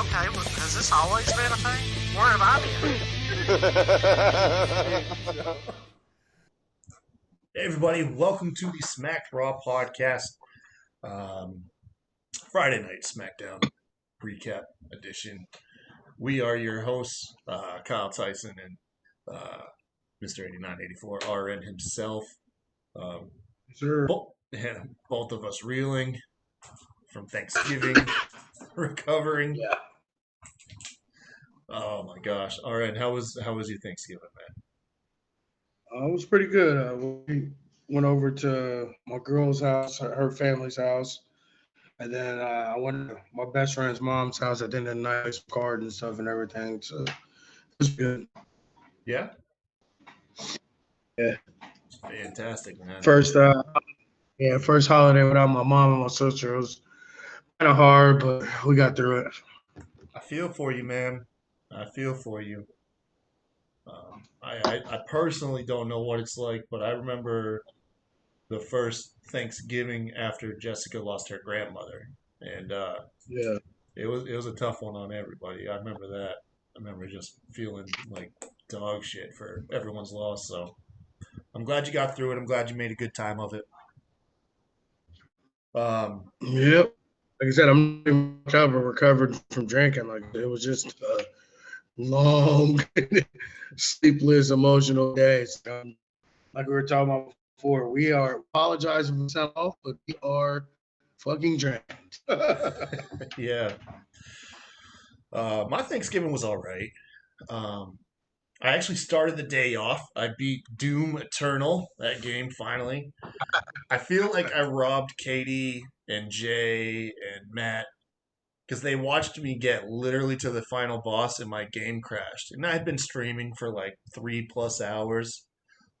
Okay, well, has this always been a thing? Where have I been? Hey everybody, welcome to the Smack Raw podcast, Friday night SmackDown recap edition. We are your hosts, Kyle Tyson and Mr. 8984 RN himself. Sure. Both of us reeling from Thanksgiving, recovering. Yeah. Oh my gosh, RN, how was your Thanksgiving, It was pretty good. We went over to my girl's house, her family's house, and then I went to my best friend's mom's house. I did a nice card and stuff and everything. So it was good. Yeah, Yeah. fantastic, man. First holiday without my mom and my sister. It was kind of hard, but we got through it. I feel for you, man. I feel for you. I personally don't know what it's like, but I remember the first Thanksgiving after Jessica lost her grandmother, and Yeah. it was a tough one on everybody. I remember that. I remember just feeling like dog shit for everyone's loss. So I'm glad you got through it. I'm glad you made a good time of it. Yep. Like I said, I'm pretty much ever recovered from drinking. Like it was just long, sleepless, emotional days. Like we were talking about before, we are apologizing for sound off, but we are fucking drained. Yeah. My Thanksgiving was all right. Um, I actually started the day off. I beat Doom Eternal that game finally. I feel like I robbed Katie and Jay and Matt because they watched me get literally to the final boss and my game crashed. And I had been streaming for like 3+ hours.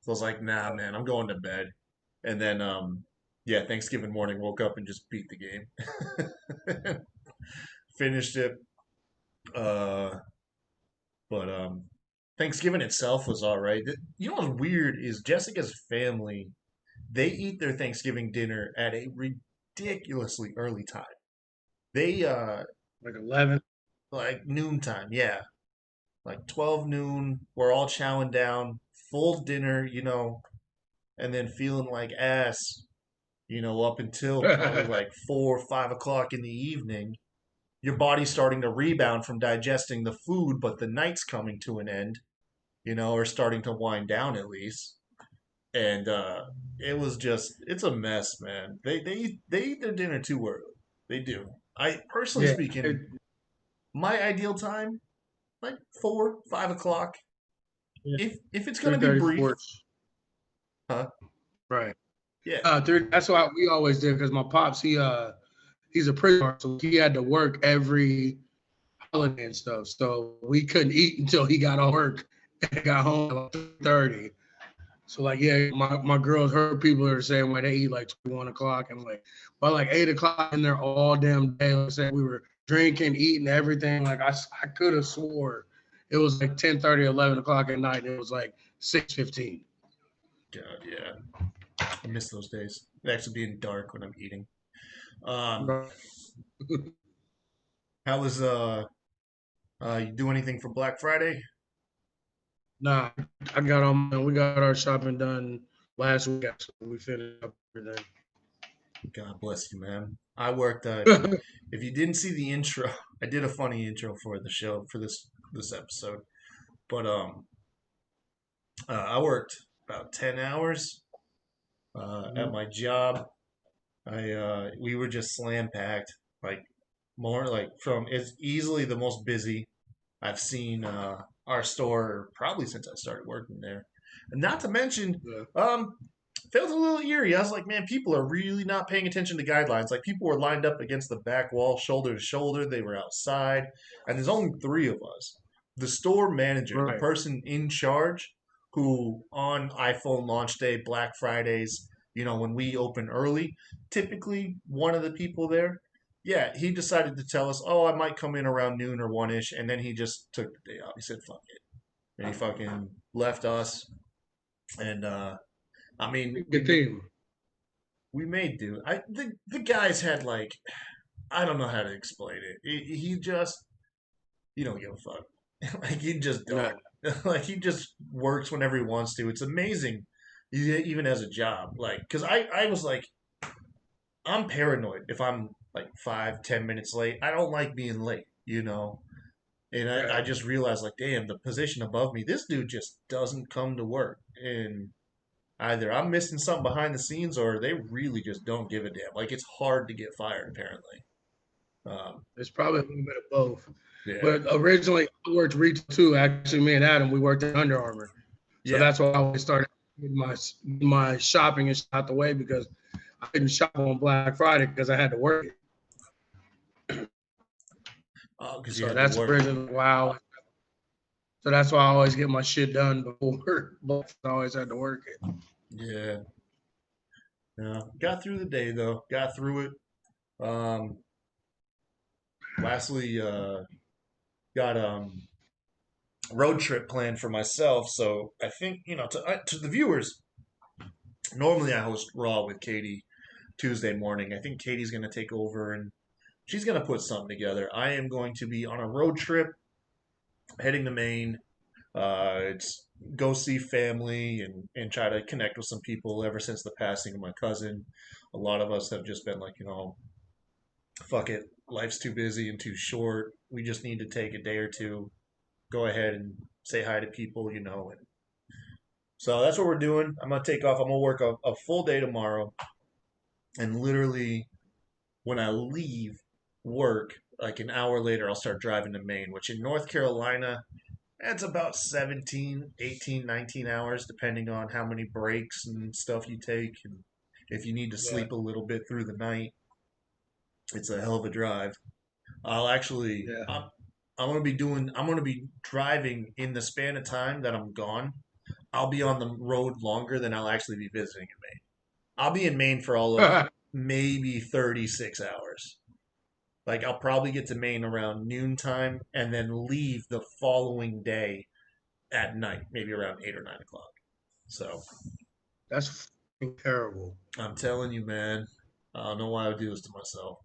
So I was like, nah, man, I'm going to bed. And then, yeah, Thanksgiving morning, woke up and just beat the game. Finished it. Uh, but Thanksgiving itself was all right. You know what's weird is Jessica's family, they eat their Thanksgiving dinner at a ridiculously early time. They Like 11. like noontime, yeah. Like 12 noon, we're all chowing down, full dinner, and then feeling like ass, up until probably like 4 or 5 o'clock in the evening. Your body's starting to rebound from digesting the food, but the night's coming to an end, or starting to wind down at least. And it was it's a mess, man. They eat their dinner too early. They do. I personally Yeah. speaking, my ideal time, like 4, 5 o'clock. Yeah. If it's gonna be 3:30, brief, 4. huh? Right. Yeah. That's what we always did because my pops, he's a prisoner, so he had to work every holiday and stuff. So we couldn't eat until he got off work and got home at like 3:30. So like, yeah, my girls, her people are the same way. They eat like 1 o'clock and like by like 8 o'clock in there all damn day. Like I said, we were drinking, eating everything. Like I could have swore it was like 10:30, 11 o'clock at night. It was like 6:15. God, yeah. I miss those days. It actually being dark when I'm eating. Um, how was you do anything for Black Friday? Nah, I got on. We got our shopping done last week. So we finished up everything. God bless you, man. I worked. If you didn't see the intro, I did a funny intro for the show for this episode. But I worked about 10 hours at my job. We were just slam packed, like more like from it's easily the most busy I've seen our store probably since I started working there. And not to mention, Yeah. felt a little eerie. I was like, man, people are really not paying attention to guidelines. Like people were lined up against the back wall, shoulder to shoulder. They were outside, and there's only three of us. The store manager, the Right. person in charge, who on iPhone launch day, Black Fridays, when we open early, typically one of the people there, yeah, he decided to tell us, oh, I might come in around noon or 1-ish, and then he just took the day off. He said, fuck it. And he fucking left us. And I mean, Good team. we made do. The guys had like I don't know how to explain it. He just you don't give a fuck. Like you just Nah. don't. Like he just works whenever he wants to. It's amazing, even as a job. Like, cause I was like, I'm paranoid if I'm like 5, 10 minutes late. I don't like being late, you know. And I Right. just realized like, damn, the position above me, this dude just doesn't come to work. And either I'm missing something behind the scenes or they really just don't give a damn. Like it's hard to get fired apparently. It's probably a little bit of both. Yeah. But originally, I worked retail too. Actually, me and Adam, we worked at Under Armour. So Yeah. that's why I always started getting my shopping and out the way because I couldn't shop on Black Friday because I had to work. Oh, because you So had to that's work. originally wow. So that's why I always get my shit done before. But I always had to work it. Yeah. Yeah. Got through the day though. Got through it. Um, lastly, got road trip planned for myself. So I think to the viewers, normally I host Raw with Katie Tuesday morning. I think Katie's going to take over and she's going to put something together. I am going to be on a road trip heading to Maine. It's go see family and try to connect with some people ever since the passing of my cousin. A lot of us have just been like, fuck it. Life's too busy and too short. We just need to take a day or two, go ahead and say hi to people. And so that's what we're doing. I'm going to take off. I'm going to work a full day tomorrow. And literally, when I leave work, like an hour later, I'll start driving to Maine, which in North Carolina, that's about 17, 18, 19 hours, depending on how many breaks and stuff you take. And if you need to Yeah. sleep a little bit through the night, it's a hell of a drive. I'll actually, Yeah. I'm going to be driving in the span of time that I'm gone. I'll be on the road longer than I'll actually be visiting in Maine. I'll be in Maine for all of maybe 36 hours. Like I'll probably get to Maine around noontime and then leave the following day at night, maybe around 8 or 9 o'clock. So That's terrible. I'm telling you, man, I don't know why I would do this to myself.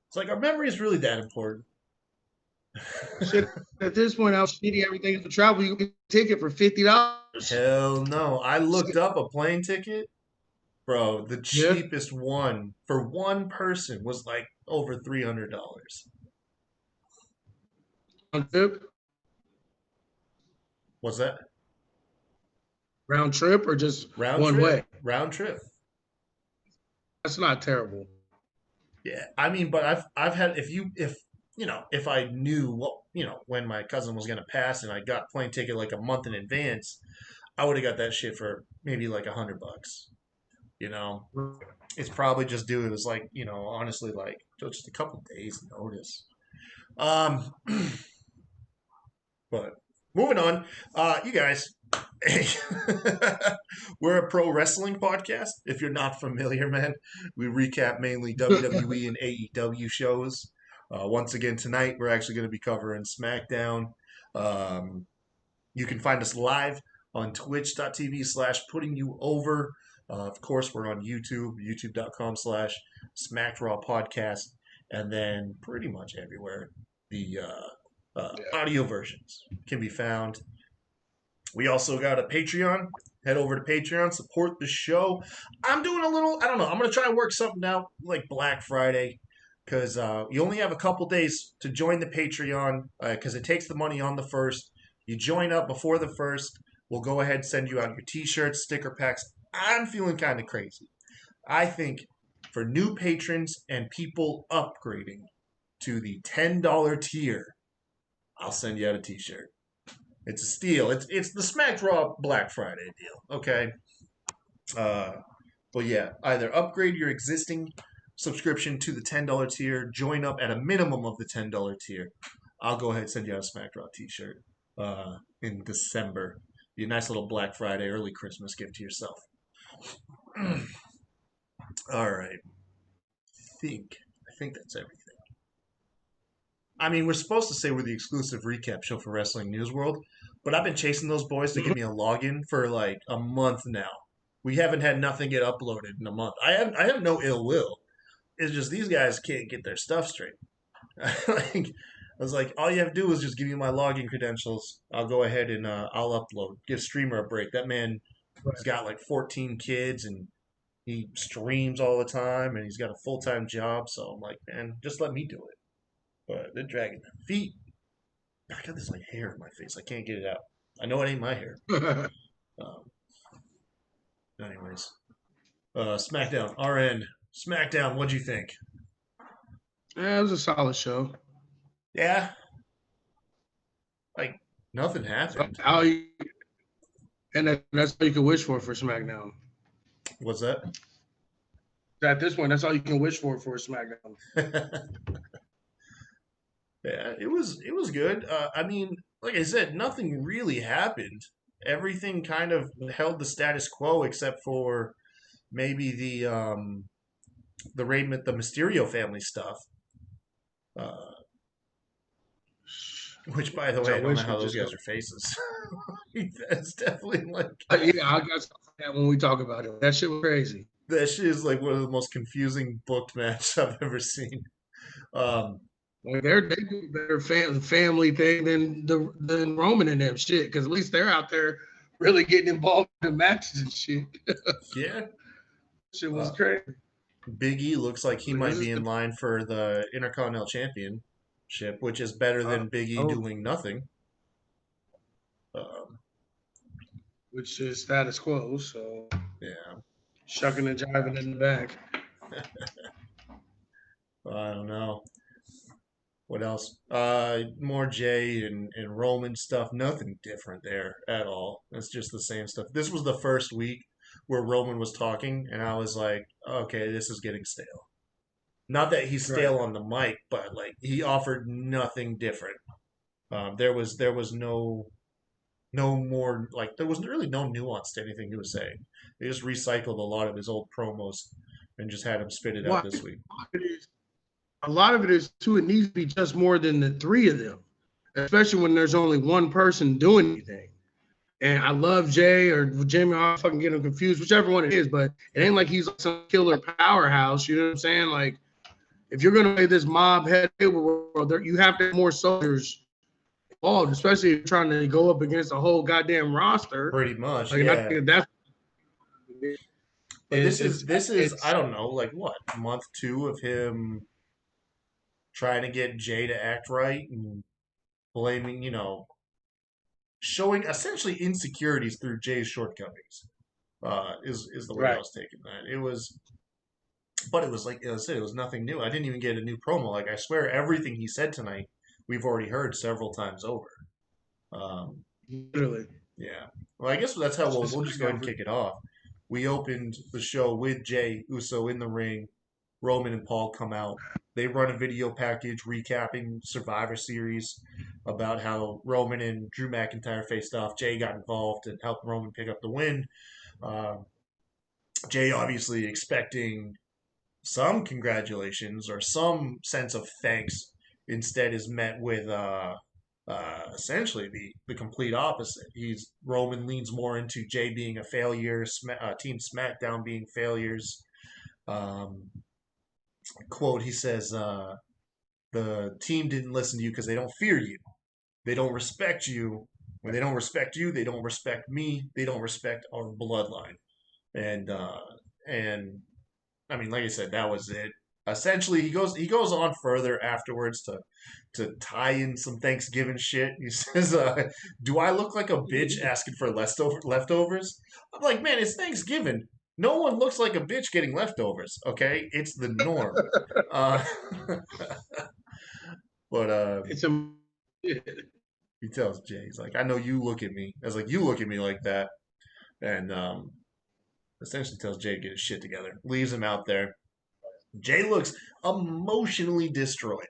It's like our memory is really that important. Shit, at this point, I'll shitty everything for travel. You get a ticket for $50. Hell no. I looked up a plane ticket. Bro, the Yeah. cheapest one for one person was like over $300. Round trip, What's that? round trip, or just Round one trip. way. Round trip. That's not terrible. Yeah, I mean, but I've had if I knew when my cousin was gonna pass and I got plane ticket like a month in advance, I would have got that shit for maybe like $100. You know, it's probably just due. It was like honestly like just a couple days notice. Um, but moving on, you guys. We're a pro wrestling podcast. If you're not familiar, man, we recap mainly WWE and AEW shows. Once again, tonight we're actually going to be covering SmackDown. You can find us live on twitch.tv/putting you over. Of course, we're on YouTube, youtube.com/SmackRaw podcast, and then pretty much everywhere the audio versions can be found. We also got a Patreon. Head over to Patreon, support the show. I'm doing a little, I don't know, I'm going to try and work something out like Black Friday because you only have a couple days to join the Patreon because it takes the money on the first. You join up before the first. We'll go ahead and send you out your t-shirts, sticker packs. I'm feeling kind of crazy. I think for new patrons and people upgrading to the $10 tier, I'll send you out a t-shirt. It's a steal. It's the SmackDown Black Friday deal. Okay. But yeah, either upgrade your existing subscription to the $10 tier, join up at a minimum of the $10 tier. I'll go ahead and send you out a SmackDown t-shirt in December. Be a nice little Black Friday, early Christmas gift to yourself. All right. I think that's everything. I mean, we're supposed to say we're the exclusive recap show for Wrestling News World, but I've been chasing those boys to give me a login for like a month now. We haven't had nothing get uploaded in a month. I have no ill will. It's just these guys can't get their stuff straight. Like, I was like, all you have to do is just give me my login credentials. I'll go ahead and I'll upload. Give streamer a break. That man has got like 14 kids and he streams all the time and he's got a full-time job. So I'm like, man, just let me do it. But they're dragging their feet. I got this like hair in my face. I can't get it out. I know it ain't my hair. Um, anyways, SmackDown, RN, SmackDown. What'd you think? Yeah, it was a solid show. Yeah, like nothing happened. That's all you can wish for SmackDown. What's that? At this point, that's all you can wish for SmackDown. Yeah, it was good. I mean, like I said, nothing really happened. Everything kind of held the status quo except for maybe the Raymond, the Mysterio family stuff. Which, by the way, I don't know how those guys are faces. That's definitely like yeah, I got that when we talk about it. That shit was crazy. that shit is like one of the most confusing booked matches I've ever seen. Like they do better family thing than Roman and them shit, because at least they're out there really getting involved in matches and shit. Yeah, Shit was crazy. Big E looks like he might be in line for the Intercontinental Championship, which is better than Big E doing nothing. Which is status quo, so yeah, shucking and jiving in the back. I don't know. What else? More Jay and Roman stuff. Nothing different there at all. It's just the same stuff. This was the first week where Roman was talking, and I was like, okay, this is getting stale. Not that he's stale on the mic, but like he offered nothing different. There was no more like there was really no nuance to anything he was saying. They just recycled a lot of his old promos and just had him spit it out this week. A lot of it is too. It needs to be just more than the three of them, especially when there's only one person doing anything. And I love Jay or Jimmy. I fucking get him confused, whichever one it is. But it ain't like he's some killer powerhouse. You know what I'm saying? Like, if you're gonna play this mob head world, you have to have more soldiers involved, especially if you're trying to go up against a whole goddamn roster. Pretty much, like, yeah. That's. But this is I don't know, like what, month 2 of him trying to get Jay to act right and blaming, showing essentially insecurities through Jay's shortcomings. Is the way I was taking that. It was like I said, it was nothing new. I didn't even get a new promo. Like I swear, everything he said tonight, we've already heard several times over. Literally. Yeah. Well, I guess that's how we'll just go ahead and kick it off. We opened the show with Jay Uso in the ring. Roman and Paul come out. They run a video package recapping Survivor Series about how Roman and Drew McIntyre faced off. Jay got involved and helped Roman pick up the win. Jay obviously expecting some congratulations or some sense of thanks. Instead is met with essentially the complete opposite. Roman leans more into Jay being a failure, Team SmackDown being failures. Quote, he says, the team didn't listen to you because they don't fear you. They don't respect you. When they don't respect you, they don't respect me. They don't respect our bloodline. And I mean, like I said, that was it. Essentially, he goes on further afterwards to tie in some Thanksgiving shit. He says, "Do I look like a bitch asking for leftovers?" I'm like, man, it's Thanksgiving. No one looks like a bitch getting leftovers. Okay, it's the norm. But It's a. he tells Jay, he's like, "I know you look at me." I was like, "You look at me like that," and essentially tells Jay to get his shit together. Leaves him out there. Jay looks emotionally destroyed.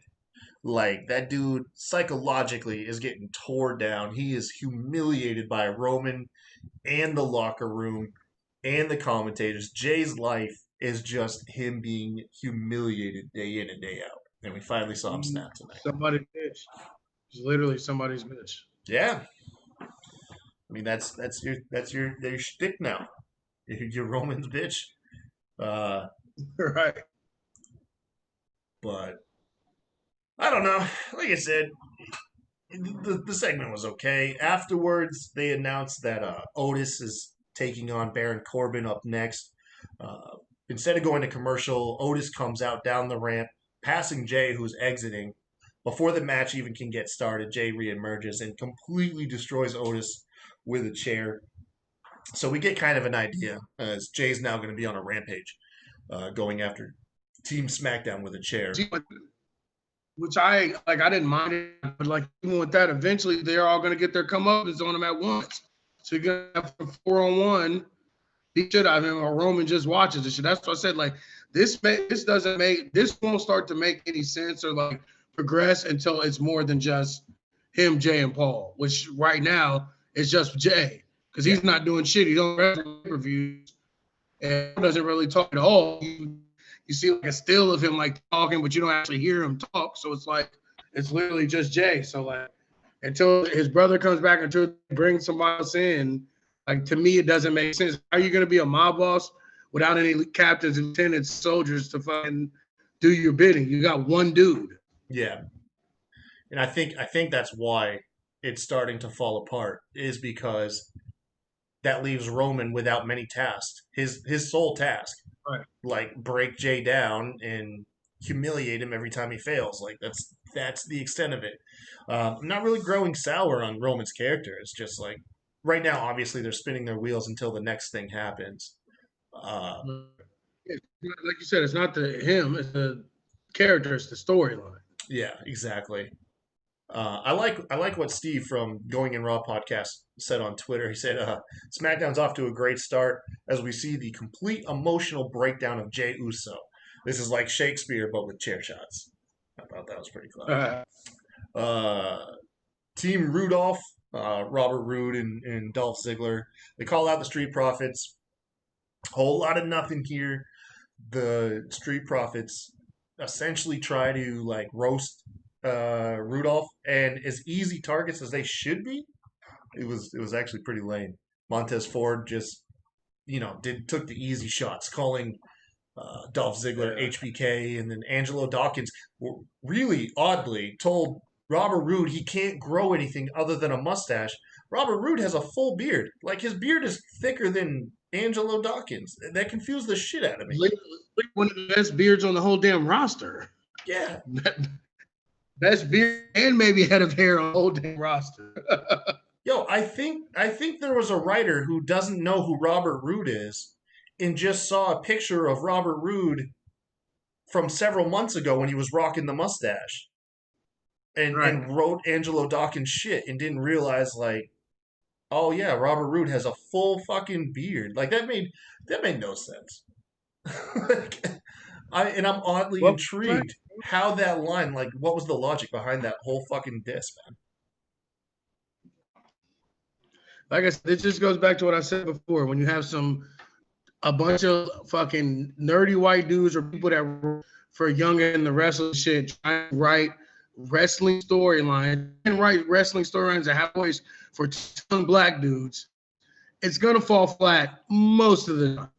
Like, that dude psychologically is getting tore down. He is humiliated by Roman and the locker room and the commentators. Jay's life is just him being humiliated day in and day out. And we finally saw him snap tonight. Somebody's bitch. It's literally somebody's bitch. Yeah. I mean, that's your shtick now. You're Roman's bitch. Right. But I don't know. Like I said, the segment was okay. Afterwards, they announced that Otis is taking on Baron Corbin up next. Instead of going to commercial, Otis comes out down the ramp, passing Jay, who's exiting. Before the match even can get started, Jay reemerges and completely destroys Otis with a chair. So we get kind of an idea as Jay's now going to be on a rampage, going after Team SmackDown with a chair. Which I like. I didn't mind it, but like even with that, eventually they're all going to get their comeuppance on them at once. So you're going to have 4-on-1. He should have him, or Roman just watches this shit. That's what I said. Like this won't start to make any sense or like progress until it's more than just him, Jay, and Paul. Which right now is just Jay because he's not doing shit. He don't wrestle pay-per-views and doesn't really talk at all. You see like a still of him like talking, but you don't actually hear him talk. So it's like it's literally just Jay. So like until his brother comes back, until they bring somebody else in, like to me it doesn't make sense. How are you gonna be a mob boss without any captains and lieutenants, soldiers to fucking do your bidding? You got one dude. Yeah, and I think that's why it's starting to fall apart is because that leaves Roman without many tasks. His sole task, Right. like break Jay down and humiliate him every time he fails. Like that's the extent of it. I'm not really growing sour on Roman's character. It's just like right now, obviously they're spinning their wheels until the next thing happens. Like you said, it's not him, it's the character, it's the storyline. Yeah, exactly. I like what Steve from Going in Raw podcast said on Twitter. He said, "SmackDown's off to a great start as we see the complete emotional breakdown of Jey Uso. This is like Shakespeare but with chair shots." I thought that was pretty clever. Team Rudolph, Robert Roode and Dolph Ziggler, they call out the Street Profits. Whole lot of nothing here. The Street Profits essentially try to like roast Rudolph, and as easy targets as they should be, it was actually pretty lame. Montez Ford just took the easy shots, calling Dolph Ziggler HBK, and then Angelo Dawkins really oddly told Robert Roode he can't grow anything other than a mustache. Robert Roode has a full beard. Like his beard is thicker than Angelo Dawkins. That confused the shit out of me. One of the best beards on the whole damn roster. Yeah. Best beard and maybe head of hair on the whole damn roster. Yo, I think there was a writer who doesn't know who Robert Roode is and just saw a picture of Robert Roode from several months ago when he was rocking the mustache. And wrote Angelo Dawkins shit and didn't realize like, oh yeah, Robert Roode has a full fucking beard. Like that made no sense. I'm oddly intrigued how that line, like, what was the logic behind that whole fucking diss, man? Like I said, it just goes back to what I said before. When you have a bunch of fucking nerdy white dudes or people that were for young in the wrestling shit trying to write wrestling storylines and write wrestling storylines that have voice for young black dudes, it's gonna fall flat most of the time.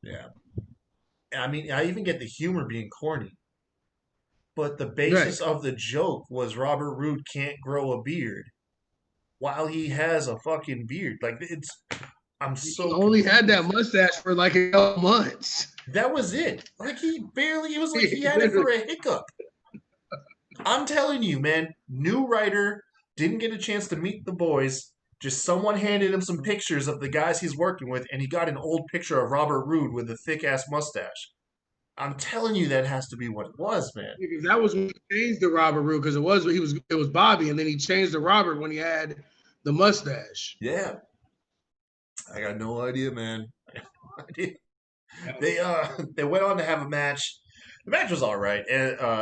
Yeah. I mean, I even get the humor being corny. But the basis of the joke was Robert Roode can't grow a beard while he has a fucking beard. Like He only had that mustache for like a couple months. That was it. Like it was like he had it for a hiccup. I'm telling you, man, new writer, didn't get a chance to meet the boys. Just someone handed him some pictures of the guys he's working with, and he got an old picture of Robert Roode with a thick-ass mustache. I'm telling you that has to be what it was, man. Because that was when he changed to Robert Roode, because it was Bobby, and then he changed to Robert when he had the mustache. Yeah. I got no idea, man. I got no idea. They went on to have a match. The match was all right.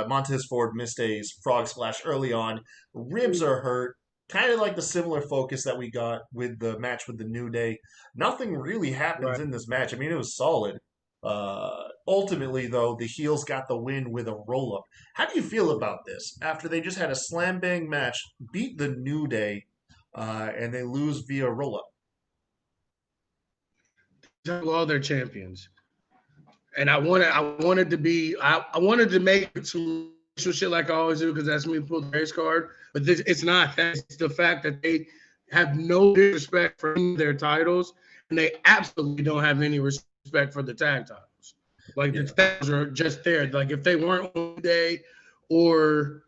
Montez Ford missed a frog splash early on. Ribs are hurt. Kind of like the similar focus that we got with the match with the New Day. Nothing really happens in this match. I mean, it was solid. Ultimately, though, the heels got the win with a roll-up. How do you feel about this? After they just had a slam-bang match, beat the New Day, and they lose via roll-up. All their champions. And I wanted to make some shit like I always do because that's me pull the race card. But it's not that. It's the fact that they have no disrespect for any of their titles, and they absolutely don't have any respect for the tag titles. Like the titles are just there. Like if they weren't one day or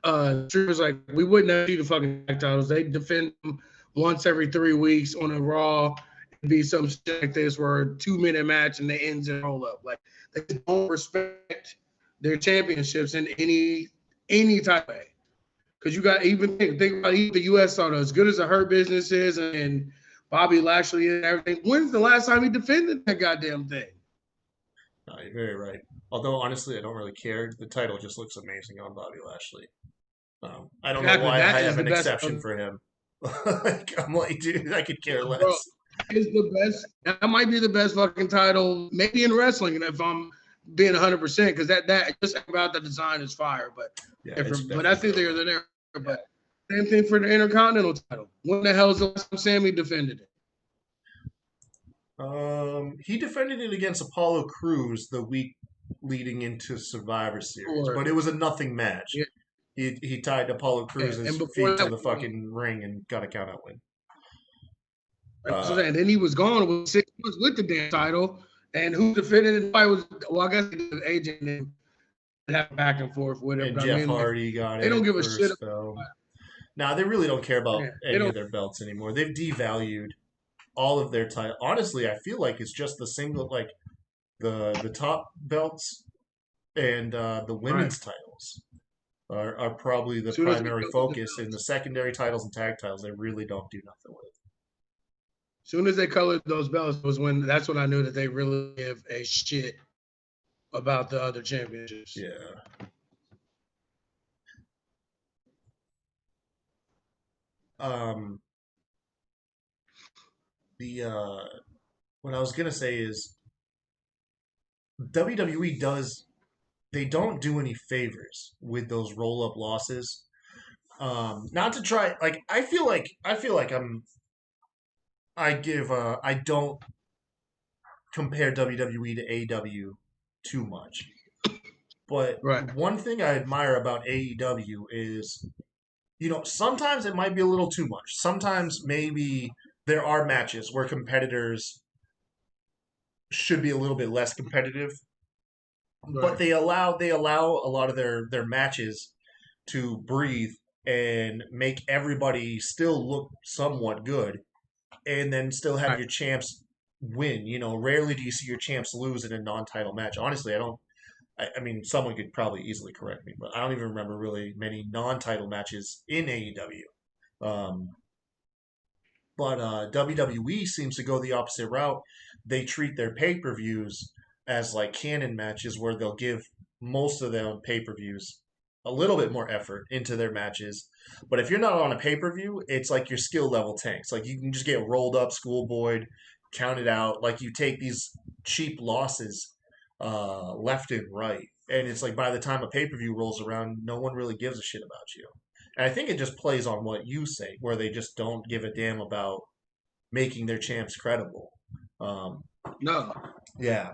was like we wouldn't have the fucking tag titles. They defend them once every 3 weeks on a Raw. It'd be some shit like this where a 2-minute match and they ends in roll up. Like they don't respect their championships in any type of way. Because you got even think about even the U.S. title, as good as the Hurt Business is and Bobby Lashley and everything. When's the last time he defended that goddamn thing? No, you're very right. Although, honestly, I don't really care. The title just looks amazing on Bobby Lashley. I don't know why I have an exception for him. I'm like, dude, I could care less. Bro, is the best. That might be the best fucking title, maybe in wrestling, if I'm being 100%, because that just about the design is fire. But but that's either there. But same thing for the Intercontinental title. When the hell is the last time Sammy defended it? He defended it against Apollo Crews the week leading into Survivor Series, but it was a nothing match. Yeah. He tied Apollo Crews' feet to the fucking ring and got a count-out win. And then he was gone with 6 months with the damn title, and who defended it? I guess AJ didn't have back and forth with him. And Jeff Hardy got it. They don't give a shit about that. Nah, they really don't care about any of their belts anymore. They've devalued all of their titles. Honestly, I feel like it's just the single, like the top belts and the women's titles are probably the primary focus. In the secondary titles and tag titles, they really don't do nothing with. As soon as they colored those belts that's when I knew that they really give a shit about the other championships. Yeah. What I was gonna say is WWE don't do any favors with those roll up losses. Not to try, like I feel like I don't compare WWE to AEW too much. But one thing I admire about AEW is, sometimes it might be a little too much. Sometimes maybe there are matches where competitors should be a little bit less competitive. But they allow a lot of their matches to breathe and make everybody still look somewhat good, and then still have your champs win. Rarely do you see your champs lose in a non-title match. Honestly, I mean, someone could probably easily correct me, but I don't even remember really many non-title matches in AEW. But WWE seems to go the opposite route. They treat their pay-per-views as like canon matches where they'll give most of them pay-per-views a little bit more effort into their matches. But if you're not on a pay-per-view, it's like your skill level tanks. Like you can just get rolled up, schoolboyed, counted out. Like you take these cheap losses left and right. And it's like by the time a pay-per-view rolls around, no one really gives a shit about you. And I think it just plays on what you say, where they just don't give a damn about making their champs credible. No. Yeah.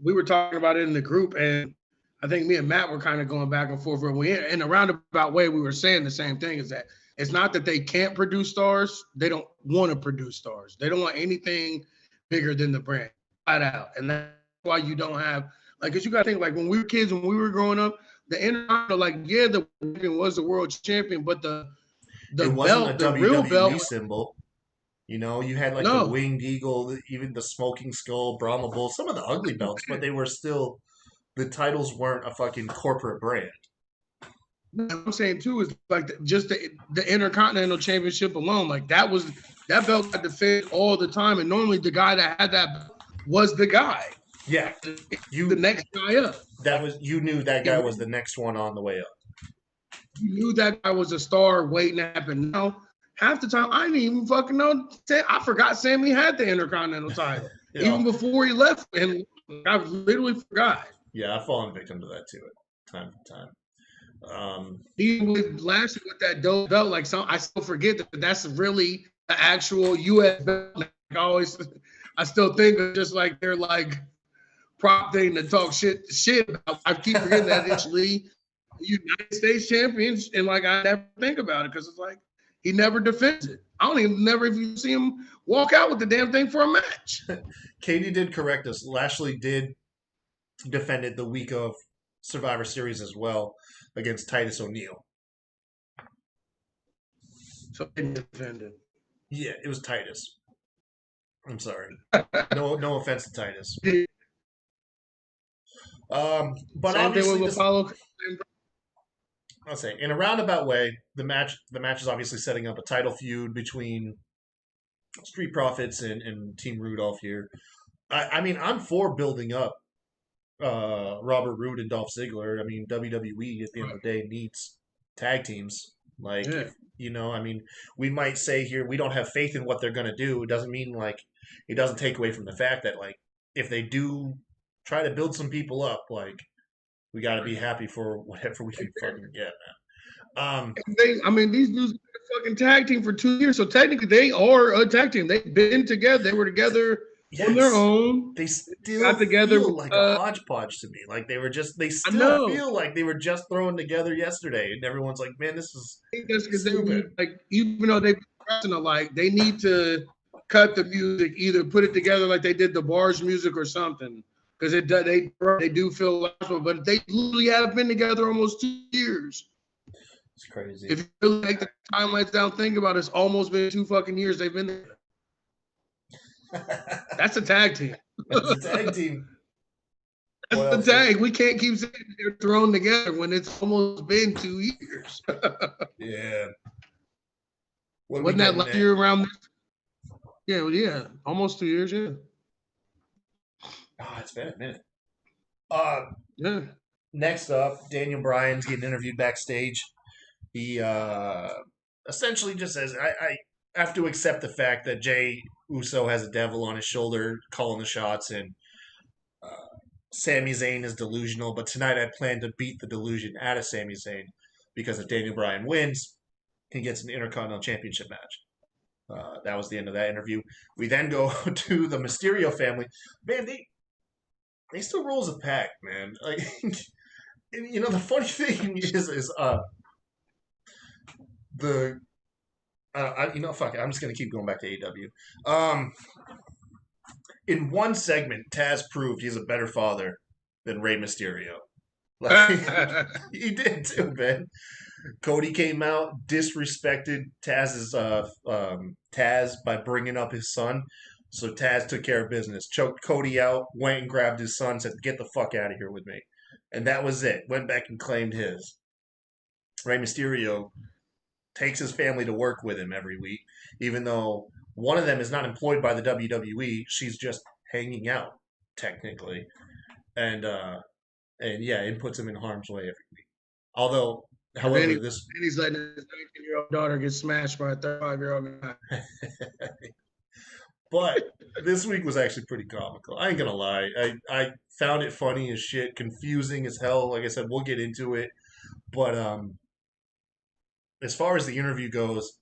We were talking about it in the group, and I think me and Matt were kind of going back and forth. In a roundabout way, we were saying the same thing, is that it's not that they can't produce stars. They don't want to produce stars. They don't want anything bigger than the brand, flat out. And that's why you don't have, like, because you got to think, like, when we were kids, when we were growing up, the Intercontinental, like, yeah, the was the world champion, but the belt, the real belt symbol. You had like the Winged Eagle, even the Smoking Skull, Brahma Bull, some of the ugly belts, but they were still, the titles weren't a fucking corporate brand. What I'm saying too is like just the Intercontinental Championship alone, like that belt got defended all the time, and normally the guy that had that belt was the guy. Yeah, the next guy up. You knew that guy was the next one on the way up. You knew that guy was a star waiting to happen. Now, half the time, I didn't even fucking know. I forgot Sammy had the Intercontinental title. Even before he left, and I literally forgot. Yeah, I've fallen victim to that too, time to time. Even with Lashley with that dope belt, like I still forget that that's really the actual U.S. belt. Like I still think of just like they're like prop thing to talk shit about. I keep forgetting that actually United States champions, and like I never think about it because it's like he never defends it. I don't even never even see him walk out with the damn thing for a match. Katie did correct us. Lashley did defend it the week of Survivor Series as well against Titus O'Neil. So he defended. Yeah, it was Titus. I'm sorry. No offense to Titus. But Same obviously, thing with Apollo. I'll say in a roundabout way, the match is obviously setting up a title feud between Street Profits and Team Rudolph here. I mean, I'm for building up Robert Roode and Dolph Ziggler. I mean, WWE at the end of the day needs tag teams. Like, I mean, we might say here we don't have faith in what they're going to do. It doesn't mean like it doesn't take away from the fact that like if they do try to build some people up, like we got to be happy for whatever we can fucking get, man. I mean, these dudes been a fucking tag team for 2 years, so technically they are a tag team. They've been together. They were together on their own. They still got together feel like a hodgepodge to me. Like they were just. They still feel like they were just thrown together yesterday, and everyone's like, "Man, this is." I think that's because they need, like, even though they've been dressing alike, they need to cut the music, either put it together like they did the Bars music or something. Because they do feel like, but they literally have been together almost 2 years. It's crazy. If you really take the timelines down, think about it, it's almost been 2 fucking years they've been there. That's a tag team. That's a tag team. That's the tag. We can't keep saying they're thrown together when it's almost been 2 years. Yeah. Wasn't that last year around this? Yeah, almost 2 years, yeah. Oh, it's been a minute. Yeah. Next up, Daniel Bryan's getting interviewed backstage. He essentially just says, I have to accept the fact that Jey Uso has a devil on his shoulder calling the shots, and Sami Zayn is delusional, but tonight I plan to beat the delusion out of Sami Zayn because if Daniel Bryan wins, he gets an Intercontinental Championship match. That was the end of that interview. We then go to the Mysterio family. Man, they still roll as a pack, man. Like, the funny thing is fuck it. I'm just gonna keep going back to AEW. In one segment, Taz proved he's a better father than Rey Mysterio. Like, he did too, man. Cody came out, disrespected Taz's Taz by bringing up his son. So Taz took care of business, choked Cody out, went and grabbed his son, said, "Get the fuck out of here with me." And that was it. Went back and claimed his. Rey Mysterio takes his family to work with him every week, even though one of them is not employed by the WWE. She's just hanging out, technically. And it puts him in harm's way every week. Although, however, he's letting his 19-year-old daughter get smashed by a 35-year-old guy. But this week was actually pretty comical. I ain't gonna lie. I found it funny as shit, confusing as hell. Like I said, we'll get into it. But as far as the interview goes,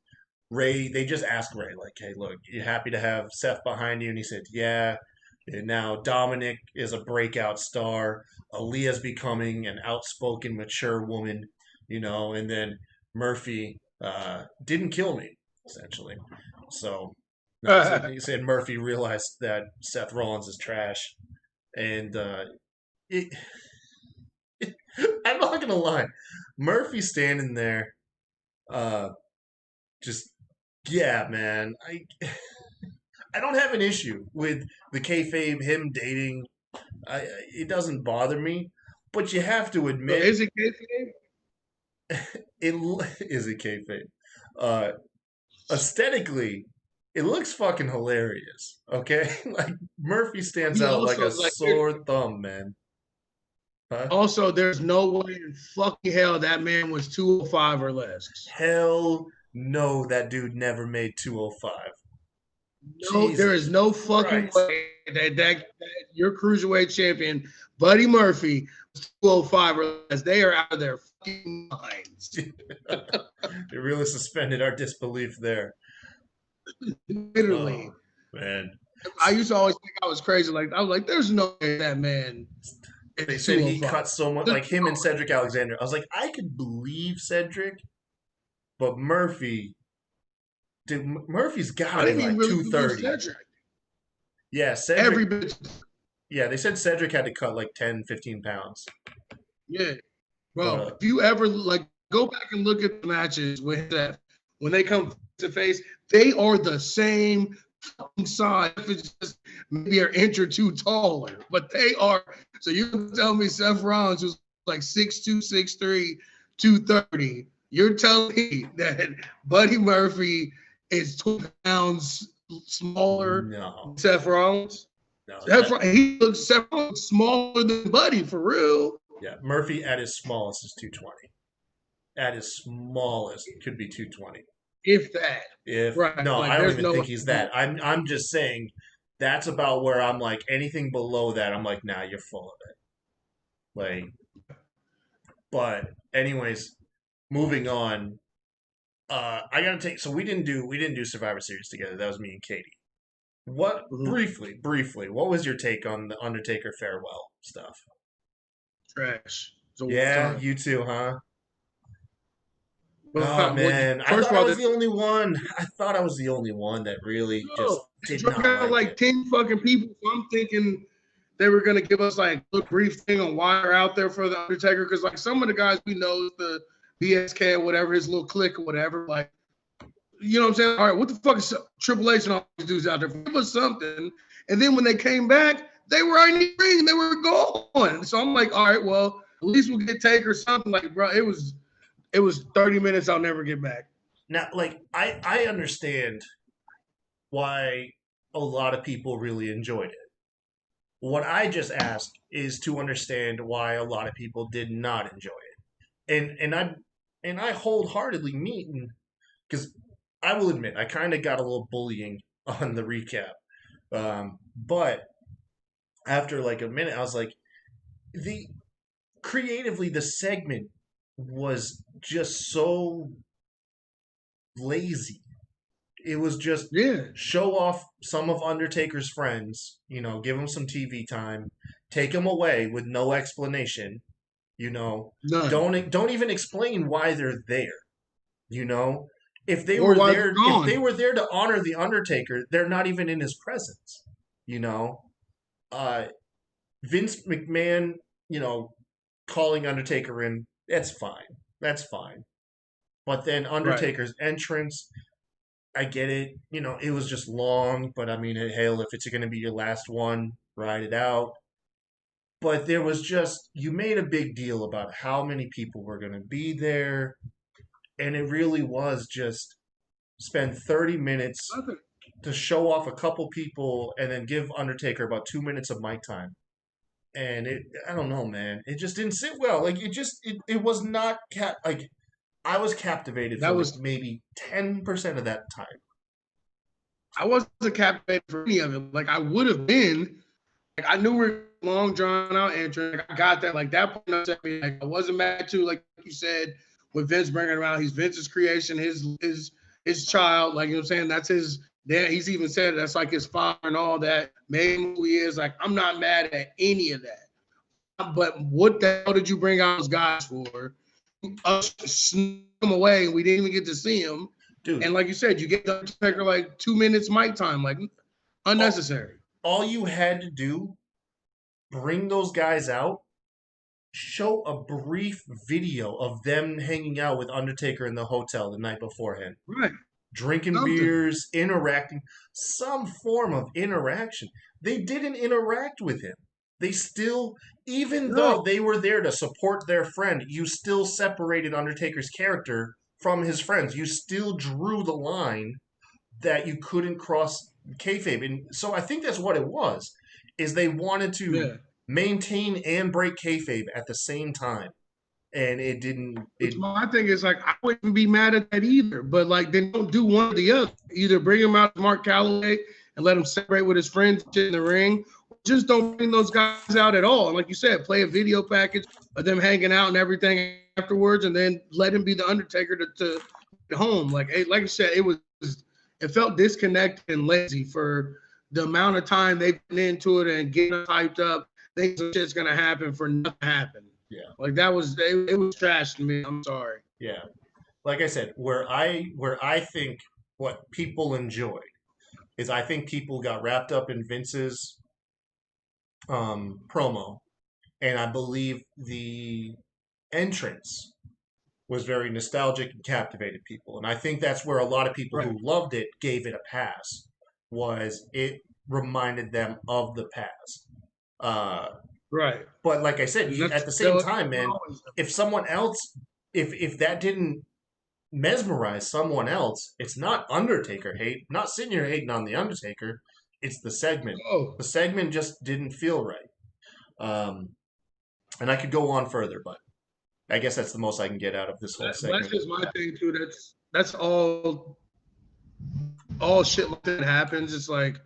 they just asked Ray, like, "Hey, look, you happy to have Seth behind you?" And he said, "Yeah." And now Dominic is a breakout star. Aaliyah's becoming an outspoken, mature woman, and then Murphy didn't kill me, essentially. So he said Murphy realized that Seth Rollins is trash. And I'm not going to lie. Murphy standing there, man. I don't have an issue with the kayfabe, him dating. It doesn't bother me, but you have to admit, Is it kayfabe? Is it kayfabe? Aesthetically, it looks fucking hilarious. Okay, like Murphy stands out like a sore thumb, man. Huh? Also, there's no way in fucking hell that man was 205 or less. Hell no, that dude never made 205. No, Jesus there is no fucking way that your cruiserweight champion, Buddy Murphy, 205 or less. They are out of their fucking minds. They really suspended our disbelief there. Literally. Oh, man. I used to always think I was crazy. Like I was like, there's no way that man. They It's said he 205. cut so much, like him and Cedric Alexander. I was like, I could believe Cedric, but Murphy's got I to be didn't even like really believe 230. Cedric. Yeah, Cedric. Every bit. Yeah, they said Cedric had to cut like 10, 15 pounds. Yeah, bro. But, If you ever like go back and look at the matches with that when they come to face, they are the same size. If it's just maybe an inch or two taller, but they are. So you can tell me Seth Rollins was like 6'2", 6'3", 230. You're telling me that Buddy Murphy is 20 pounds smaller no, than Seth Rollins? no. Seth Rollins smaller than Buddy for real. Yeah, Murphy at his smallest is 220. At his smallest could be 220. If that. If Right. no, Like, I don't there's even no think he's that. I'm just saying that's about where I'm like anything below that. I'm like, nah, you're full of it. Like, but anyways, moving on. I gotta take. So we didn't do Survivor Series together. That was me and Katie. What briefly? What was your take on the Undertaker farewell stuff? trash. So Yeah, you too, huh? Well, Oh man, I first thought of all, I was the only one. I thought I was the only one that really just they did drug not out like like it. 10 fucking people. So I'm thinking they were gonna give us like a brief thing on why they're out there for the Undertaker, because like some of the guys we know, the BSK or whatever, his little clique or whatever, like, you know what I'm saying? All right, what the fuck is Triple H and all these dudes out there? Give us something. And then when they came back, they were in the ring, they were gone. So I'm like, all right, well, at least we'll get Taker something. Like, bro, it was 30 minutes I'll never get back. Now, like I understand why a lot of people really enjoyed it. What I just asked is to understand why a lot of people did not enjoy it. And I wholeheartedly mean, because I will admit I kind of got a little bullying on the recap. But after like a minute, I was like, creatively the segment was just so lazy. It was just show off some of Undertaker's friends, give him some TV time, take him away with no explanation, None. Don't even explain why they're there, If they Or were why there, they're gone. if they were there to honor the Undertaker, they're not even in his presence, Vince McMahon, calling Undertaker in, that's fine. But then Undertaker's entrance, I get it. It was just long, but I mean, hell, if it's going to be your last one, ride it out. But there was just, you made a big deal about how many people were going to be there. And it really was just spend 30 minutes to show off a couple people and then give Undertaker about 2 minutes of mic time. And I don't know, man. It just didn't sit well. Like, it was not, I was captivated for maybe 10% of that time. I wasn't captivated for any of it. Like, I would have been. Like, I knew we were long drawn out entrance. Like, I got that. Like, that point upset me. Like, I wasn't mad too. Like you said, with Vince bringing around, he's Vince's creation, his child. Like, you know what I'm saying? That's his. Dad. He's even said that's like his father and all that. Made him who he is. Like, I'm not mad at any of that. But what the hell did you bring out those guys for? Us sneak him away, and we didn't even get to see him. Dude. And like you said, you get the Undertaker like 2 minutes mic time, like unnecessary. All you had to do, bring those guys out, show a brief video of them hanging out with Undertaker in the hotel the night beforehand. Right. Drinking beers, interacting, some form of interaction. They didn't interact with him. They still, even though they were there to support their friend, you still separated Undertaker's character from his friends. You still drew the line that you couldn't cross kayfabe. And so I think that's what it was, is they wanted to maintain and break kayfabe at the same time. And it didn't. My thing is, like, I wouldn't be mad at that either. But, like, then don't do one or the other. Either bring him out to Mark Calloway and let him separate with his friends in the ring. Just don't bring those guys out at all. And like you said, play a video package of them hanging out and everything afterwards, and then let him be the Undertaker to home. Like you said, it felt disconnected and lazy for the amount of time they've been into it and getting us hyped up, things are just gonna happen for nothing to happen. Yeah. Like that was it was trash to me. I'm sorry. Yeah. Like I said, where I think what people enjoyed is I think people got wrapped up in Vince's promo, and I believe the entrance was very nostalgic and captivated people. And I think that's where a lot of people who loved it gave it a pass, was it reminded them of the past. Right. But like I said, at the same time, man, if someone else, if that didn't mesmerize someone else, it's not Undertaker hate. I'm not sitting here hating on the Undertaker. It's the segment. Oh. The segment just didn't feel right. And I could go on further, but I guess that's the most I can get out of this whole segment. That's just my thing too. That's all shit like that happens. It's like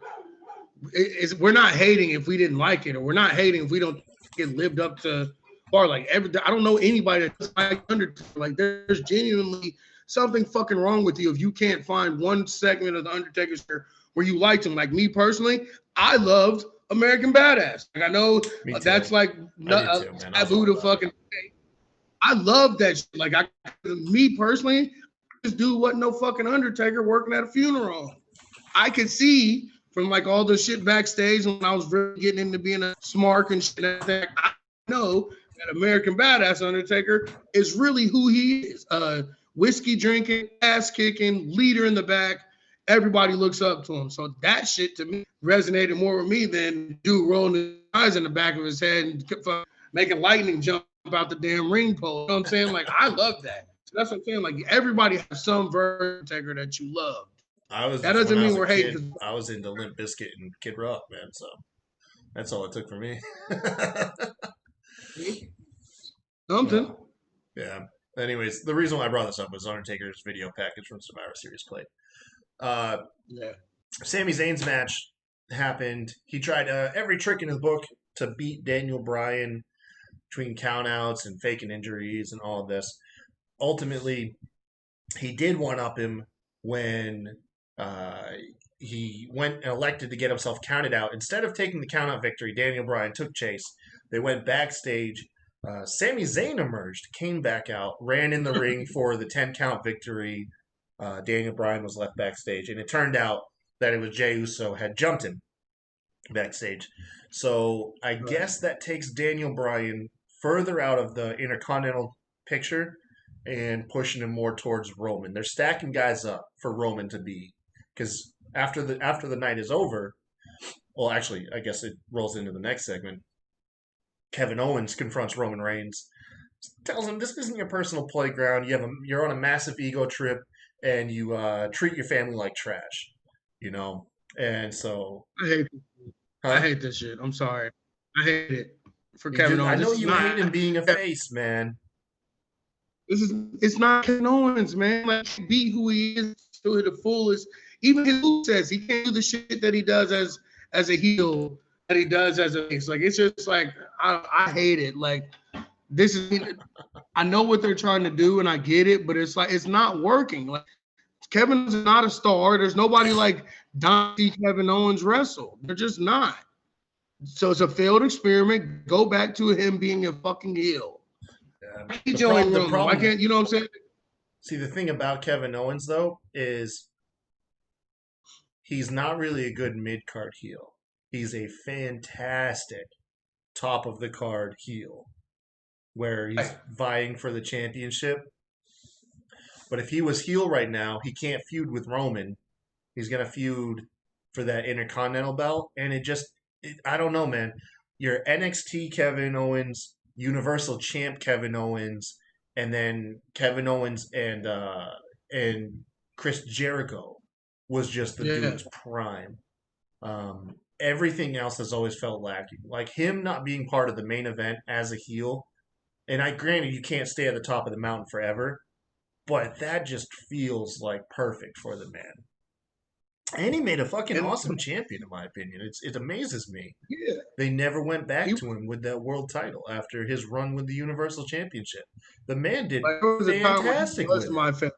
we're not hating if we didn't like it, or we're not hating if we don't get lived up to bar. Like I don't know anybody that's like Undertaker. Like there's genuinely something fucking wrong with you if you can't find one segment of the Undertaker's where you liked him. Like me personally, I loved American Badass. Like I know that's like taboo to fucking say. I love that shit. Like me personally, this dude wasn't no fucking Undertaker working at a funeral. I could see from like all the shit backstage when I was really getting into being a smart and shit. I know that American Badass Undertaker is really who he is. Whiskey drinking, ass kicking, leader in the back. Everybody looks up to him. So that shit to me resonated more with me than dude rolling his eyes in the back of his head and making lightning jump out the damn ring pole. You know what I'm saying? Like, I love that. So that's what I'm saying. Like, everybody has some version of Taker that you love. That doesn't mean we're hating. I was into Limp Bizkit and Kid Rock, man. So that's all it took for me. Something. Yeah. Anyways, the reason why I brought this up was Undertaker's video package from Survivor Series played. Yeah. Sami Zayn's match happened. He tried every trick in his book to beat Daniel Bryan between countouts and faking injuries and all of this. Ultimately, he did one-up him when he went and elected to get himself counted out. Instead of taking the countout victory, Daniel Bryan took chase. They went backstage. Sami Zayn emerged, came back out, ran in the ring for the 10-count victory. Daniel Bryan was left backstage, and it turned out that it was Jey Uso had jumped him backstage. So I guess that takes Daniel Bryan further out of the Intercontinental picture and pushing him more towards Roman. They're stacking guys up for Roman to be, because after the night is over, well, actually, I guess it rolls into the next segment. Kevin Owens confronts Roman Reigns, tells him this isn't your personal playground. You're on a massive ego trip, and you treat your family like trash, you know. And so I hate this shit. I'm sorry, I hate it for Kevin Owens. I know you hate him being a face, man. It's not Kevin Owens, man. Like, be who he is to the fullest. Even his move says he can't do the shit that he does as a heel that he does as a face. Like, it's just like I hate it. Like, this is, I know what they're trying to do and I get it, but it's like it's not working. Like, Kevin's not a star. There's nobody like Dante Kevin Owens wrestle. They're just not. So it's a failed experiment. Go back to him being a fucking heel. The problem, why can't, you know what I'm saying? See, the thing about Kevin Owens, though, is he's not really a good mid-card heel. He's a fantastic top-of-the-card heel where he's vying for the championship. But if he was heel right now, he can't feud with Roman. He's going to feud for that Intercontinental belt. And I don't know, man. Your NXT Kevin Owens, Universal Champ Kevin Owens, and then Kevin Owens and Chris Jericho was just the dude's prime. Everything else has always felt lacking. Like him not being part of the main event as a heel, and granted you can't stay at the top of the mountain forever, but that just feels like perfect for the man. And he made a fucking awesome champion, in my opinion. It amazes me. Yeah. They never went back to him with that world title after his run with the Universal Championship. The man did fantastic with it.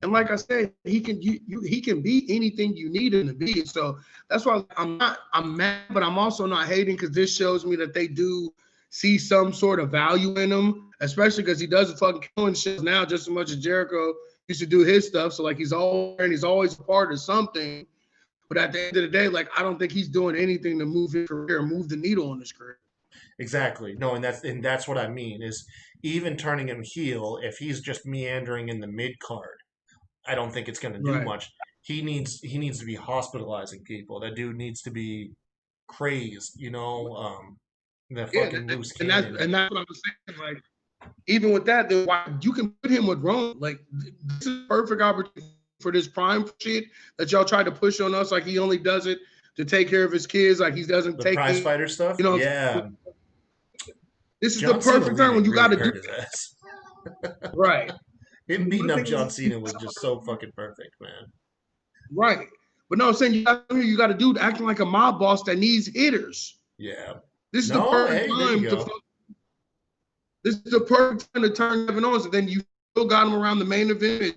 And like I said, he can be anything you need him to be. So that's why I'm mad, but I'm also not hating because this shows me that they do see some sort of value in him, especially because he does the fucking killing shows now just as much as Jericho used to do his stuff. So like he's always a part of something. But at the end of the day, like I don't think he's doing anything to move his career, move the needle on his career. Exactly. No, and that's what I mean is even turning him heel, if he's just meandering in the mid card, I don't think it's going to do much. He needs to be hospitalizing people. That dude needs to be crazed, the fucking loose cannon. And that's what I was saying. Like, even with that, then why you can put him with Rome. Like, this is a perfect opportunity for this prime shit that y'all tried to push on us. Like, he only does it to take care of his kids. Like, he doesn't the take prize fighter stuff. Yeah. This is John the perfect time when you got to do his right. Him beating up John Cena was just so fucking perfect, man. Right. But no, I'm saying you got a dude acting like a mob boss that needs hitters. Yeah. This is the perfect time This is the perfect time to turn Kevin Owens, and then you still got him around the main event.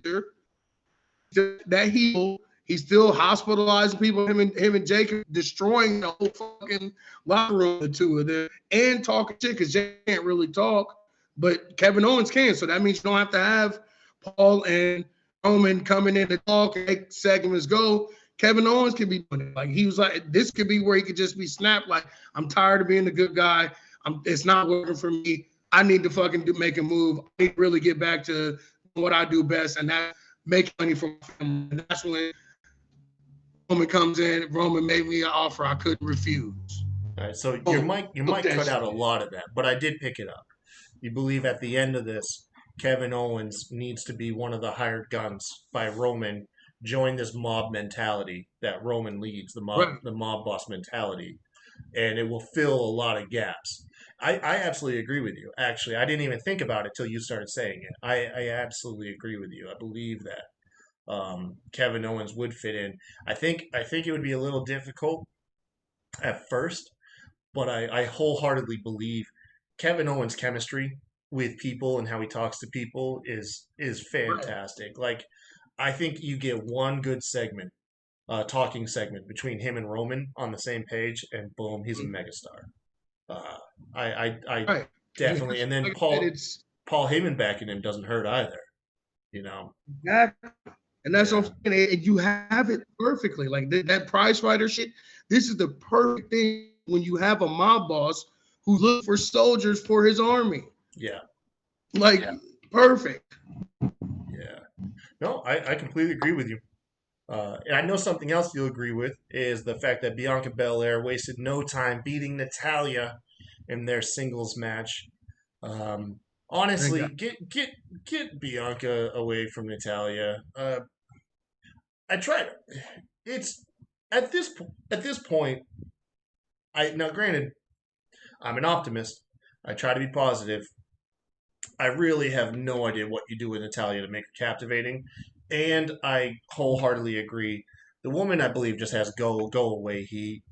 That he's still hospitalizing people. Him and Jake destroying the whole fucking locker room, the two of them, and talking shit because Jake can't really talk, but Kevin Owens can. So that means you don't have to have Paul and Roman coming in to talk and make segments go. Kevin Owens can be doing it. Like he was like, this could be where he could just be snapped. Like, I'm tired of being the good guy. It's not working for me. I need to fucking make a move. I need to really get back to what I do best, and that make money for my family. And that's when Roman comes in. Roman made me an offer I couldn't refuse. All right, so your mic cut out a lot of that, but I did pick it up. You believe at the end of this, Kevin Owens needs to be one of the hired guns by Roman, join this mob mentality that Roman leads, the mob boss mentality, and it will fill a lot of gaps. I absolutely agree with you. Actually, I didn't even think about it till you started saying it. I absolutely agree with you. I believe that Kevin Owens would fit in. I think it would be a little difficult at first, but I wholeheartedly believe Kevin Owens' chemistry with people and how he talks to people is fantastic. Like, I think you get one good segment, talking segment between him and Roman on the same page, and boom, he's a megastar. I definitely, and then Paul Heyman backing him doesn't hurt either, Exactly. And that's what I'm saying. And you have it perfectly. Like that prize fighter shit. This is the perfect thing when you have a mob boss who looks for soldiers for his army. Yeah. Perfect. Yeah. No, I completely agree with you. And I know something else you'll agree with is the fact that Bianca Belair wasted no time beating Natalya in their singles match. Honestly, get Bianca away from Natalya. I tried. It's at this point. Now, granted, I'm an optimist. I try to be positive. I really have no idea what you do with Natalya to make her captivating. And I wholeheartedly agree. The woman, I believe, just has go away heat.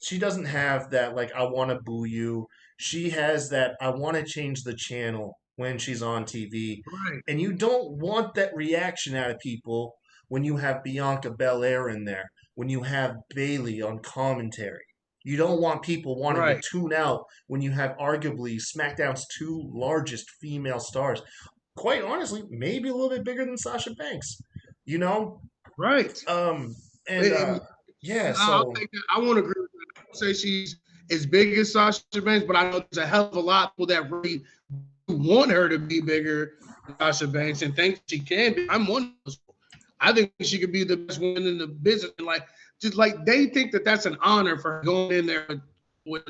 She doesn't have that, like, I want to boo you. She has that, I want to change the channel when she's on TV. Right. And you don't want that reaction out of people when you have Bianca Belair in there, when you have Bayley on commentary. You don't want people wanting to tune out when you have arguably SmackDown's two largest female stars. Quite honestly, maybe a little bit bigger than Sasha Banks, Right. So I won't agree with that. I don't say she's as big as Sasha Banks, but I know there's a hell of a lot of people that really want her to be bigger than Sasha Banks and think she can be. I'm one of those. I think she could be the best woman in the business, and just like they think that that's an honor for going in there with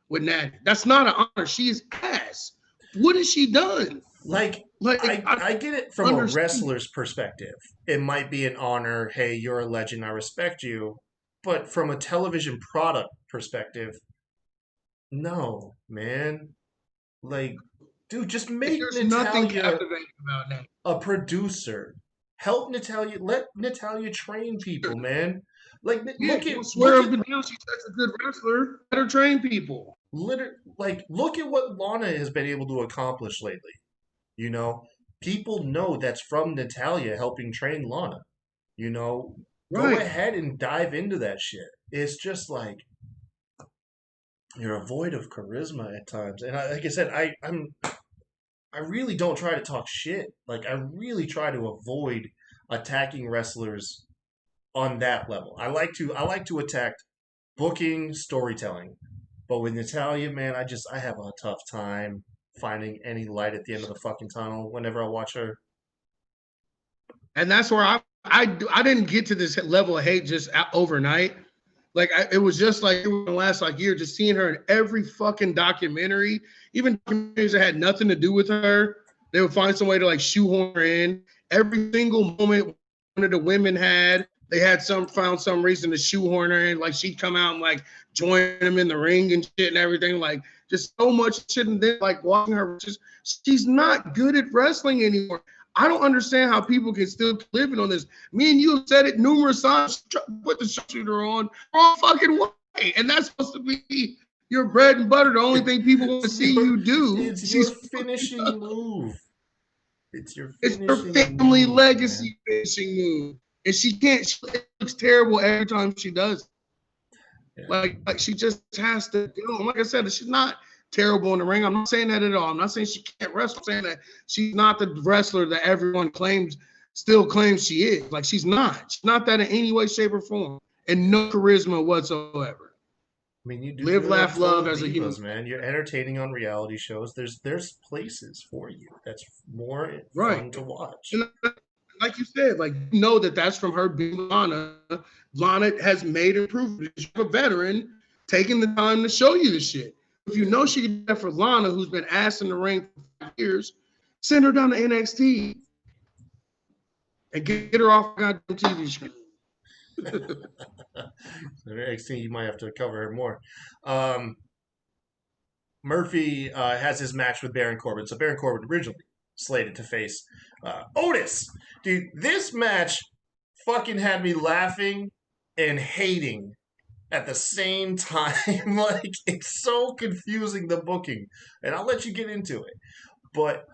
Natty. That's not an honor. She's ass. What has she done? I get it from a wrestler's perspective. It might be an honor. Hey, you're a legend. I respect you. But from a television product perspective, no, man. Like, dude, just make Natalya a producer. Help Natalya. Let Natalya train people, man. Like, look at she's such a good wrestler. Let her train people. Look at what Lana has been able to accomplish lately. people know that's from Natalia helping train Lana. Go Right. ahead and dive into that shit. It's just like you're void of charisma at times, and like I said, I really don't try to talk shit. Like I really try to avoid attacking wrestlers on that level. I like to attack booking, storytelling. But with Natalia, man, I have a tough time finding any light at the end of the fucking tunnel whenever I watch her. And that's where I didn't get to this level of hate just overnight. Like it was just like it was the last like year, just seeing her in every fucking documentary, even documentaries that had nothing to do with her. They would find some way to like shoehorn her in. Every single moment one of the women they had found some reason to shoehorn her in. Like she'd come out and like join them in the ring and shit and everything. Like just so much shit. And then like watching her, she's not good at wrestling anymore. I don't understand how people can still keep living on this. Me and you have said it numerous times. Put the shooter on wrong fucking way, and that's supposed to be your bread and butter. The only thing people want to see you do. It's your finishing move. It's your finishing It's her family move, legacy man. finishing move, and she can't. She looks terrible every time she does. Yeah. Like she just has to do. Like I said, she's not terrible in the ring. I'm not saying that at all. I'm not saying she can't wrestle. I'm saying that she's not the wrestler that everyone still claims she is. Like she's not. She's not that in any way, shape, or form, and no charisma whatsoever. I mean, you do Live, laugh, love as a human, man. You're entertaining on reality shows. There's places for you that's more fun to watch. And like you said, like that's from her being Lana. Lana has made improvements. She's a veteran, taking the time to show you the shit. If you know she did that for Lana, who's been asked in the ring for 5 years, send her down to NXT and get her off goddamn TV screen. NXT, you might have to cover her more. Murphy has his match with Baron Corbin. So Baron Corbin originally slated to face Otis. Dude, this match fucking had me laughing and hating at the same time. Like, it's so confusing, the booking. And I'll let you get into it. But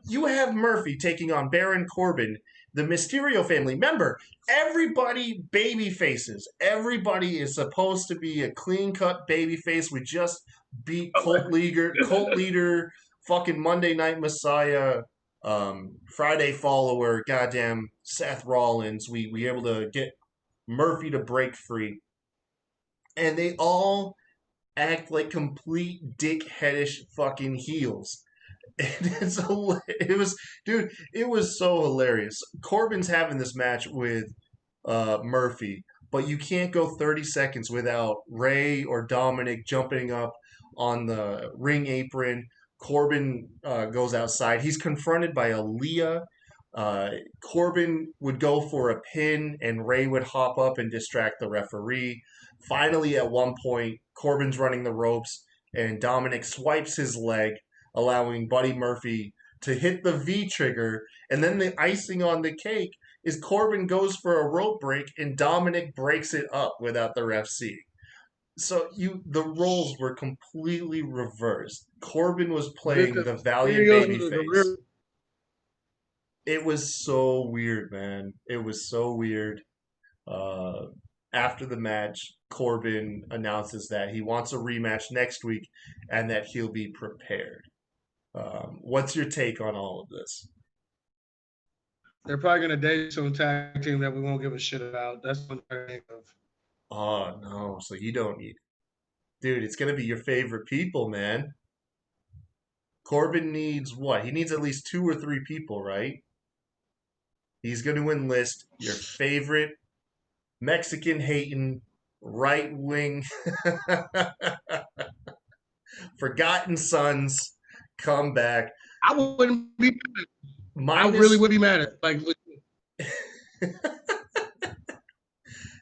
you have Murphy taking on Baron Corbin, the Mysterio family. Remember, everybody baby faces. Everybody is supposed to be a clean-cut baby face. We just beat cult leader, fucking Monday Night Messiah, Friday follower, goddamn Seth Rollins. We able to get Murphy to break free. And they all act like complete dickheadish fucking heels. And it was so hilarious. Corbin's having this match with Murphy, but you can't go 30 seconds without Ray or Dominic jumping up on the ring apron. Corbin goes outside. He's confronted by Aaliyah. Corbin would go for a pin, and Ray would hop up and distract the referee. Finally, at one point, Corbin's running the ropes, and Dominic swipes his leg, allowing Buddy Murphy to hit the V trigger. And then the icing on the cake is Corbin goes for a rope break, and Dominic breaks it up without the ref seeing. So the roles were completely reversed. Corbin was playing the valiant babyface. It was so weird, man. It was so weird. After the match, Corbin announces that he wants a rematch next week and that he'll be prepared. What's your take on all of this? They're probably going to debut a tag team that we won't give a shit about. That's what I think of. Oh, no. So you don't need... Dude, it's going to be your favorite people, man. Corbin needs what? He needs at least 2 or 3 people, right? He's going to enlist your favorite Mexican-hating, right-wing, forgotten sons come back. I wouldn't be mad. I really would be mad at like.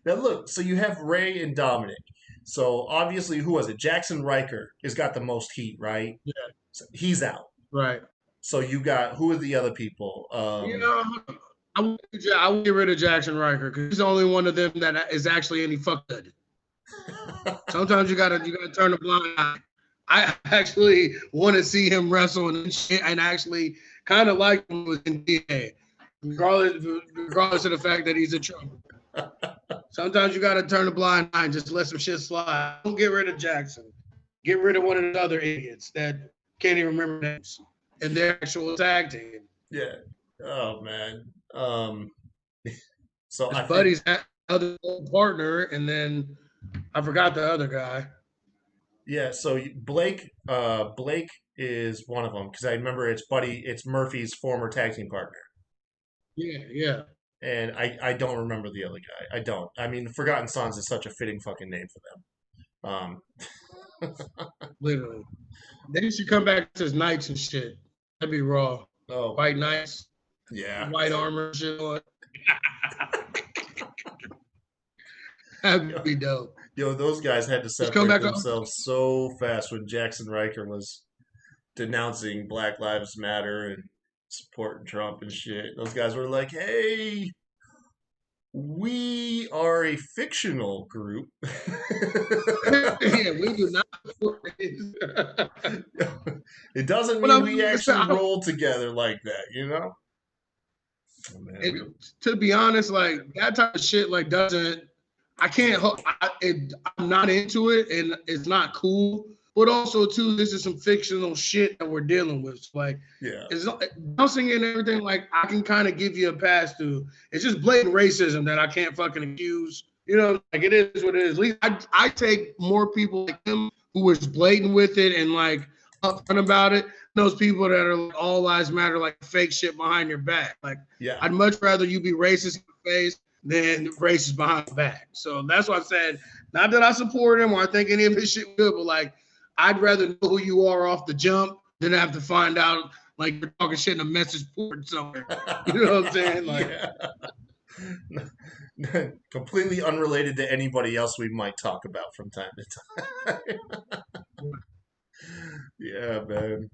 Now look, so you have Ray and Dominic. So obviously, who was it? Jackson Riker has got the most heat, right? Yeah. So he's out. Right. So you got, who are the other people? I would get rid of Jackson Riker because he's the only one of them that is actually any fuck good. Sometimes you gotta turn a blind eye. I actually want to see him wrestle and actually kind of like him with DNA, regardless of the fact that he's a Trump. Sometimes you got to turn a blind eye and just let some shit slide. Don't get rid of Jackson. Get rid of one of the other idiots that can't even remember names and their actual tag team. Yeah. Oh man. So His I think buddy's other partner, and then I forgot the other guy. yeah. So Blake is one of them because I remember it's Murphy's former tag team partner, Yeah. and I don't remember the other guy. I don't. I mean, the Forgotten Sons is such a fitting fucking name for them. Literally. They should come back to his knights and shit. That'd be raw. Oh White knights, yeah. white armor, shit on. That'd be dope. Yo, those guys had to Just come separate back themselves so fast when Jackson Riker was denouncing Black Lives Matter and supporting Trump and shit. Those guys were like, "Hey, we are a fictional group." Yeah, we do not support this. It doesn't Well, mean we actually roll together like that, you know? Oh, man. And to be honest, like that type of shit, like doesn't. I can't. I'm not into it, and it's not cool. But also, too, this is some fictional shit that we're dealing with. Like, Yeah. it's not bouncing and everything. Like, I can kind of give you a pass to. It's just blatant racism that I can't fucking accuse. You know, like it is what it is. At least I take more people like him who was blatant with it and like upfront about it. Those people that are like all lives matter, like fake shit behind your back. Like, Yeah. I'd much rather you be racist in the face than racist behind the back. So that's why I said, not that I support him or I think any of his shit good, but like, I'd rather know who you are off the jump than have to find out like you're talking shit in a message board somewhere. You know what I'm saying? Like, yeah. Completely unrelated to anybody else we might talk about from time to time. Yeah, man.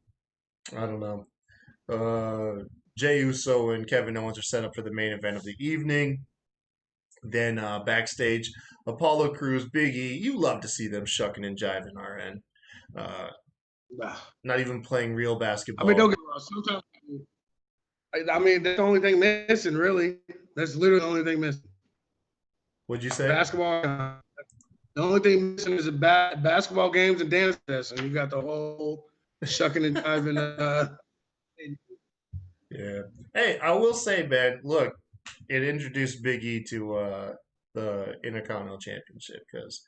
I don't know. Jey Uso and Kevin Owens are set up for the main event of the evening. Then backstage, Apollo Crews, Big E. You love to see them shucking and jiving RN. Not even playing real basketball. I mean, don't get me wrong. Sometimes, I mean, that's the only thing missing, really. That's literally the only thing missing. What'd you say? Basketball. The only thing missing is basketball games and dance tests, and you got the whole shucking and jiving. Yeah. Hey, I will say, man, look, it introduced Big E to the Intercontinental Championship because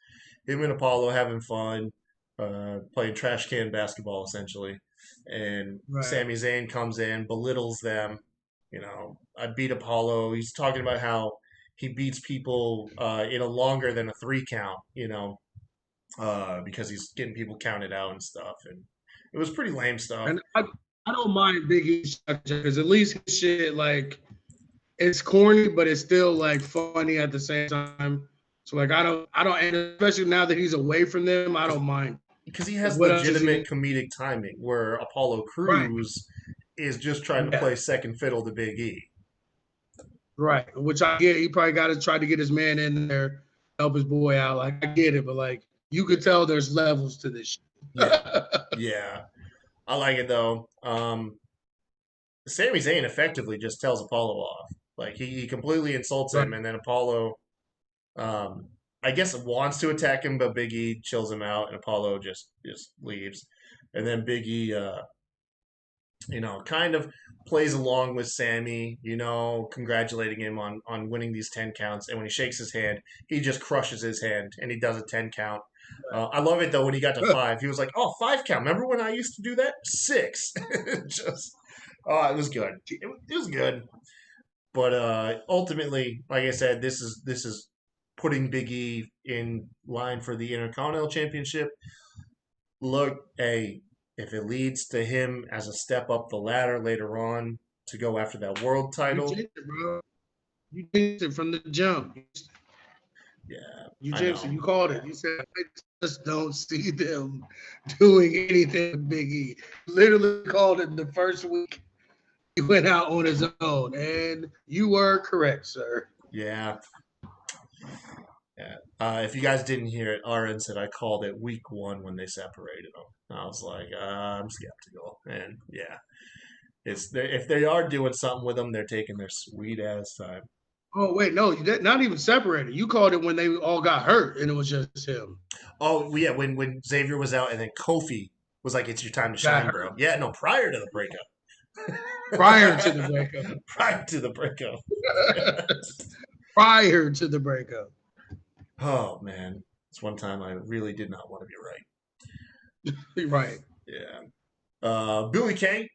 him and Apollo having fun, playing trash can basketball essentially, and Right. Sami Zayn comes in, belittles them. You know, I beat Apollo. He's talking about how he beats people in a longer than a 3 count. You know, because he's getting people counted out and stuff, and it was pretty lame stuff. And I don't mind Big E because at least his shit like it's corny, but it's still like funny at the same time. So like I don't, and especially now that he's away from them, I don't mind because he has What else is legitimate he- comedic timing, where Apollo Crews is just trying to Yeah. play second fiddle to Big E. right? Which I get. He probably got to try to get his man in there, help his boy out. Like I get it, but like you could tell there's levels to this shit. Yeah. Yeah, I like it though. Sami Zayn effectively just tells Apollo off. Like he completely insults him, and then Apollo, I guess, wants to attack him, but Big E chills him out, and Apollo just leaves. And then Big E, kind of plays along with Sammy, congratulating him on winning these 10 counts. And when he shakes his hand, he just crushes his hand, and he does a 10 count. I love it though when he got to 5. He was like, "Oh, 5 count. Remember when I used to do that? 6." It was good. It was good. But ultimately, like I said, this is putting Big E in line for the Intercontinental Championship. Look, hey, if it leads to him as a step up the ladder later on to go after that world title, You did it, bro. You did it from the jump. yeah, You I jinxed know. it. You called it. You said, I just don't see them doing anything with Big E. Literally called it the first week he went out on his own. And you were correct, sir. Yeah. Yeah. If you guys didn't hear it, RN said I called it week 1 when they separated them. I was like, I'm skeptical. And yeah. If they are doing something with them, they're taking their sweet ass time. Oh wait, no, not even separated. You called it when they all got hurt and it was just him. Oh yeah, when Xavier was out and then Kofi was like, "It's your time to Got shine, hurt bro." Yeah, no, prior to the breakup. prior to the breakup. Prior to the breakup. Prior to the breakup. Oh man, it's one time I really did not want to be right. Right. Yeah. Billie Kay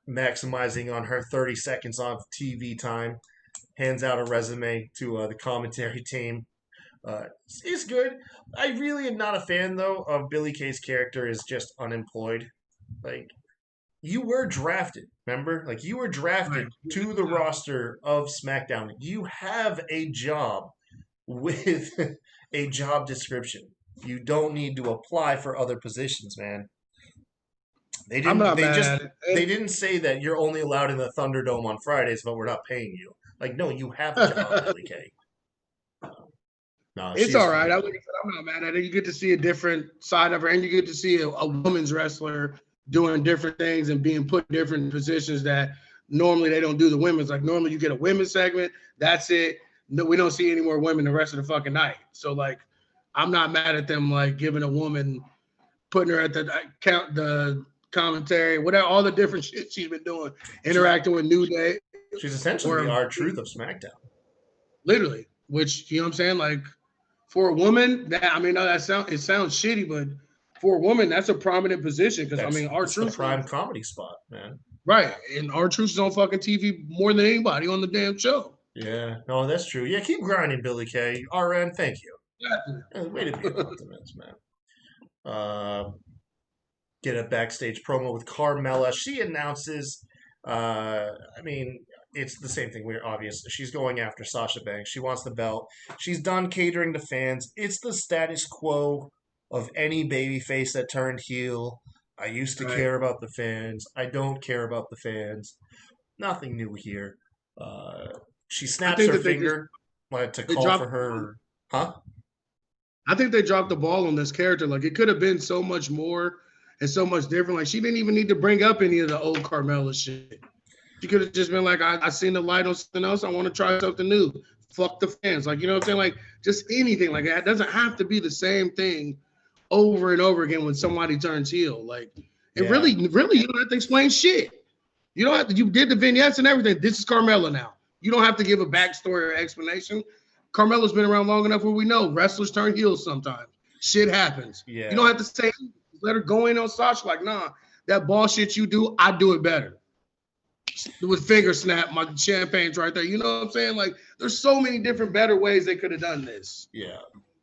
maximizing on her 30 seconds of TV time, hands out a resume to the commentary team. It's good. I really am not a fan though of Billie Kay's character is just unemployed. Like you were drafted, remember? Like you were drafted Right. to the roster of SmackDown. You have a job with a job description. You don't need to apply for other positions, man. They I'm didn't. not They mad just. at it. They didn't say that you're only allowed in the Thunderdome on Fridays, but we're not paying you. Like, no, you have a job, Billie Kay. No, It's she's all right. good. I'm not mad at it. You get to see a different side of her, and you get to see a woman's wrestler doing different things and being put in different positions that normally they don't do the women's. Like normally you get a women's segment, that's it. No, we don't see any more women the rest of the fucking night. So like, I'm not mad at them like giving a woman, putting her at the commentary, whatever, all the different shit she's been doing, interacting with New Day, She's essentially the R-Truth of SmackDown. literally. Which you know what I'm saying, like. For a woman, that I mean, it sounds shitty, but for a woman, that's a prominent position because I mean, R-Truth the prime comedy spot, man. right, and R-Truth is on fucking TV more than anybody on the damn show. Yeah, no, that's true. Yeah, keep grinding, Billie Kay. RN, thank you. Way to be an optimist, man. Get a backstage promo with Carmella. She announces, I mean, it's the same thing. We're obvious. She's going after Sasha Banks. She wants the belt. She's done catering to fans. It's the status quo of any babyface that turned heel. I used to care about the fans. I don't care about the fans. Nothing new here. She snaps her finger to call for her. Huh? I think they dropped the ball on this character. Like it could have been so much more and so much different. Like she didn't even need to bring up any of the old Carmella shit. She could have just been like, I seen the light on something else. I want to try something new. Fuck the fans. Like, you know what I'm saying? Like just anything like that. It doesn't have to be the same thing over and over again when somebody turns heel. Like it really, you don't have to explain shit. You don't have to, you did the vignettes and everything. This is Carmella now. You don't have to give a backstory or explanation. Carmella's been around long enough where we know wrestlers turn heels sometimes. Shit happens. Yeah. You don't have to say, let her go in on Sasha. Like, nah, that bullshit you do, I do it better. With finger snap, my champagne's right there. You know what I'm saying? Like, there's so many different better ways they could have done this. Yeah.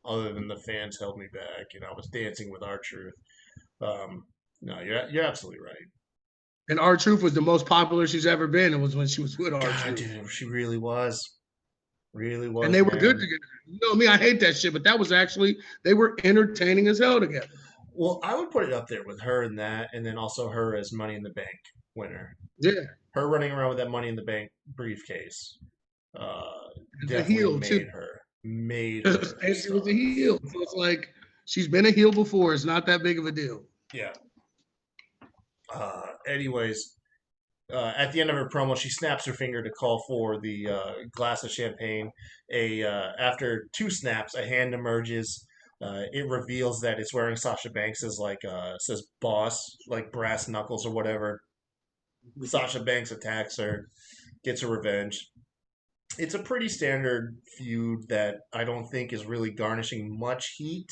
Other than the fans held me back, I was dancing with R-Truth. No, you're absolutely right. And R-Truth was the most popular she's ever been. It was when she was with R-Truth. God, dude, she really was. Really was. And they were good together. You know me, I hate that shit, but that was actually, they were entertaining as hell together. Well, I would put it up there with her and that, and then also her as Money in the Bank winner. Yeah. Her running around with that Money in the Bank briefcase definitely heel, made too. her. Made her. And she was a heel. So it's like, she's been a heel before. It's not that big of a deal. Yeah. Anyways, at the end of her promo, she snaps her finger to call for the glass of champagne. After two snaps, a hand emerges. It reveals that it's wearing Sasha Banks's says boss, like brass knuckles or whatever. Sasha Banks attacks her, gets her revenge. It's a pretty standard feud that I don't think is really garnishing much heat.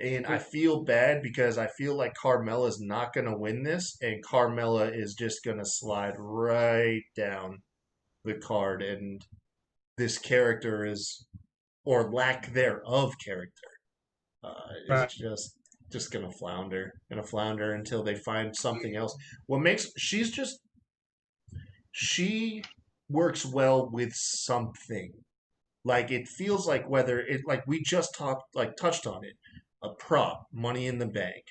And I feel bad because I feel like Carmella is not going to win this, and Carmella is just going to slide right down the card, and this character is, or lack thereof character, is just going to flounder until they find something else. She works well with something. Like it feels like whether it, like we just touched on it. A prop, Money in the Bank,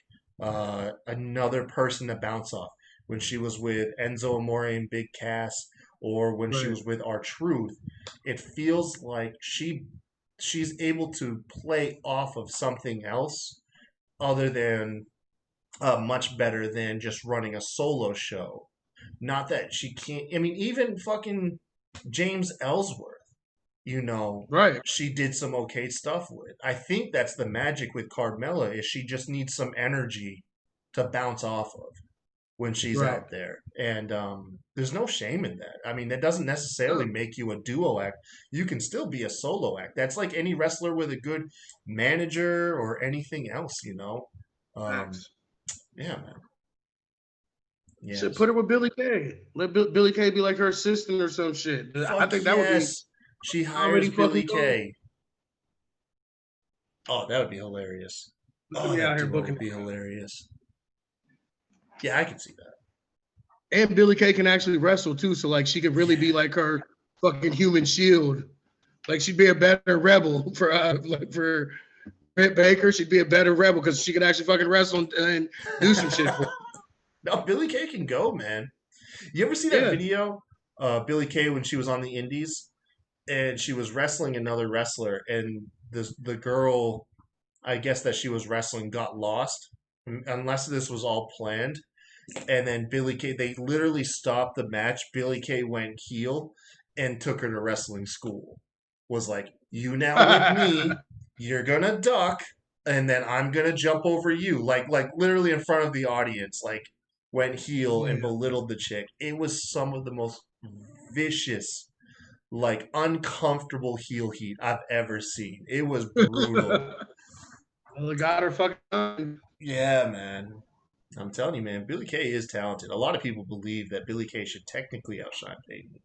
another person to bounce off. When she was with Enzo Amore and Big Cass, or when she was with R-Truth, it feels like she's able to play off of something else other than much better than just running a solo show. Not that she can't. I mean, even fucking James Ellsworth, Right. she did some okay stuff with. I think that's the magic with Carmella is she just needs some energy to bounce off of when she's Right. out there. And there's no shame in that. I mean, that doesn't necessarily No. make you a duo act. You can still be a solo act. That's like any wrestler with a good manager or anything else. Um, Facts. yeah, man. Should Yes. put her with Billy Kay. Let Billy Kay be like her assistant or some shit. I Fuck think that would be yes. She hires comedy Billy fucking gold. Kay. Oh, that would be hilarious. Look at Oh, me that out here duo booking. would be hilarious. Yeah, I can see that. And Billy Kay can actually wrestle too, so like she could really be like her fucking human shield. Like she'd be a better rebel for for Britt Baker. She'd be a better rebel because she could actually fucking wrestle and do some shit for. No, Billy Kay can go, man. You ever see that Yeah. video? Billy Kay when she was on the Indies and she was wrestling another wrestler, and the girl, I guess that she was wrestling, got lost. Unless this was all planned, and then Billy Kay, they literally stopped the match. Billy Kay went heel and took her to wrestling school. Was like, you now with me, you're gonna duck, and then I'm gonna jump over you, like literally in front of the audience, like went heel and Yeah. belittled the chick. It was some of the most vicious, like uncomfortable heel heat I've ever seen. It was brutal. Well, they got her fucking. Yeah, man. I'm telling you, man, Billy Kay is talented. A lot of people believe that Billy Kay should technically outshine Peyton.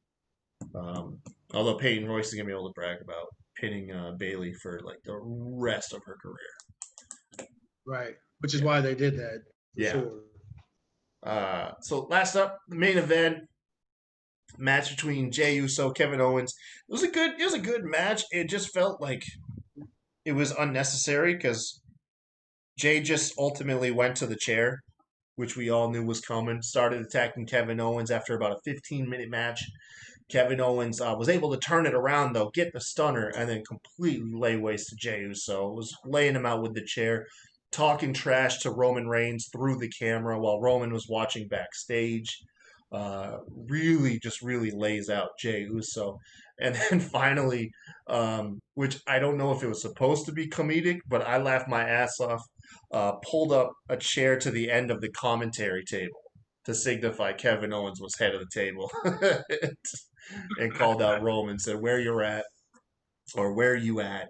Although Peyton Royce is gonna be able to brag about pinning Bailey for like the rest of her career. Right. Which is Yeah. why they did that. For Yeah. sure. So last up, the main event match between Jey Uso, Kevin Owens. It was a good match. It just felt like it was unnecessary because Jey just ultimately went to the chair, which we all knew was coming. Started attacking Kevin Owens after about a 15-minute match. Kevin Owens was able to turn it around, though, get the stunner, and then completely lay waste to Jey Uso. Was laying him out with the chair, talking trash to Roman Reigns through the camera while Roman was watching backstage. Really lays out Jey Uso. And then finally, which I don't know if it was supposed to be comedic, but I laughed my ass off, pulled up a chair to the end of the commentary table to signify Kevin Owens was head of the table and called out Roman, said, where you're at, or where you at.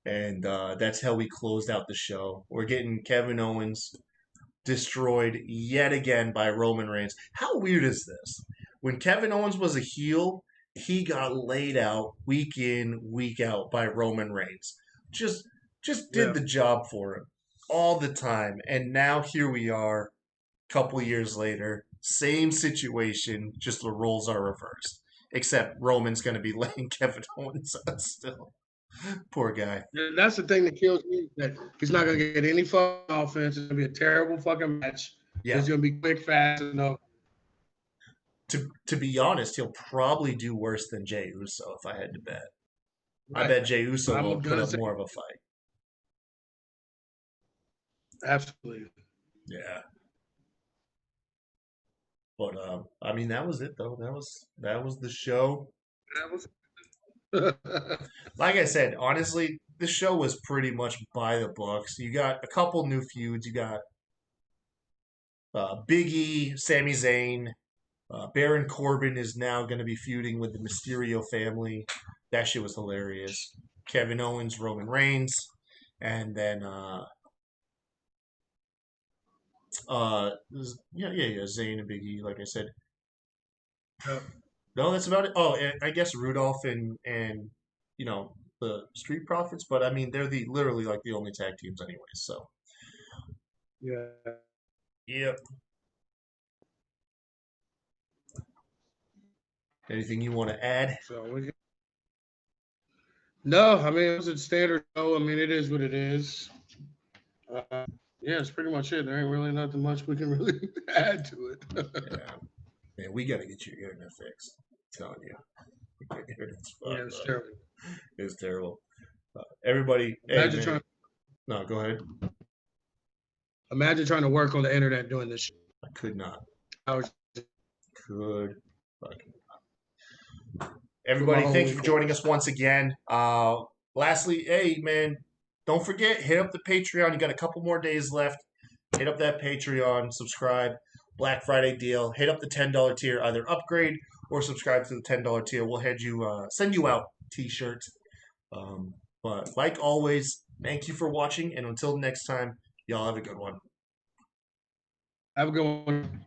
And that's how we closed out the show. We're getting Kevin Owens destroyed yet again by Roman Reigns. How weird is this? When Kevin Owens was a heel, he got laid out week in, week out by Roman Reigns. Just did the job for him all the time. And now here we are, a couple years later, same situation, just the roles are reversed. Except Roman's going to be laying Kevin Owens out still. Poor guy. That's the thing that kills me. That he's not gonna get any fucking offense. It's gonna be a terrible fucking match. Yeah. It's gonna be quick, fast, and no. To be honest, he'll probably do worse than Jey Uso if I had to bet. Right. I bet Jey Uso I'm will put gonna up say- more of a fight. Absolutely. Yeah. But I mean, that was it though. That was the show. Like I said, honestly, the show was pretty much by the books. You got a couple new feuds. You got Big E, Sami Zayn. Baron Corbin is now going to be feuding with the Mysterio family. That shit was hilarious. Kevin Owens, Roman Reigns, and then Zayn and Big E, like I said. Yep. No, that's about it. Oh, and I guess Rudolph and the Street Profits, but I mean they're literally like the only tag teams anyways. So Yeah. yep. Anything you want to add? So no, I mean it was a standard show. I mean it is what it is. Yeah, it's pretty much it. There ain't really nothing much we can really add to it. Yeah. Man, we got to get your internet fixed. I'm telling you. Yeah, it's terrible. It's terrible. Everybody. Imagine No, go ahead. Imagine trying to work on the internet doing this shit. I could not. Good. Everybody, thank you for joining us once again. Lastly, hey, man, don't forget, hit up the Patreon. You got a couple more days left. Hit up that Patreon, subscribe. Black Friday deal. Hit up the $10 tier. Either upgrade or subscribe to the $10 tier. We'll send you out T-shirts. But like always, thank you for watching. And until next time, y'all have a good one. Have a good one.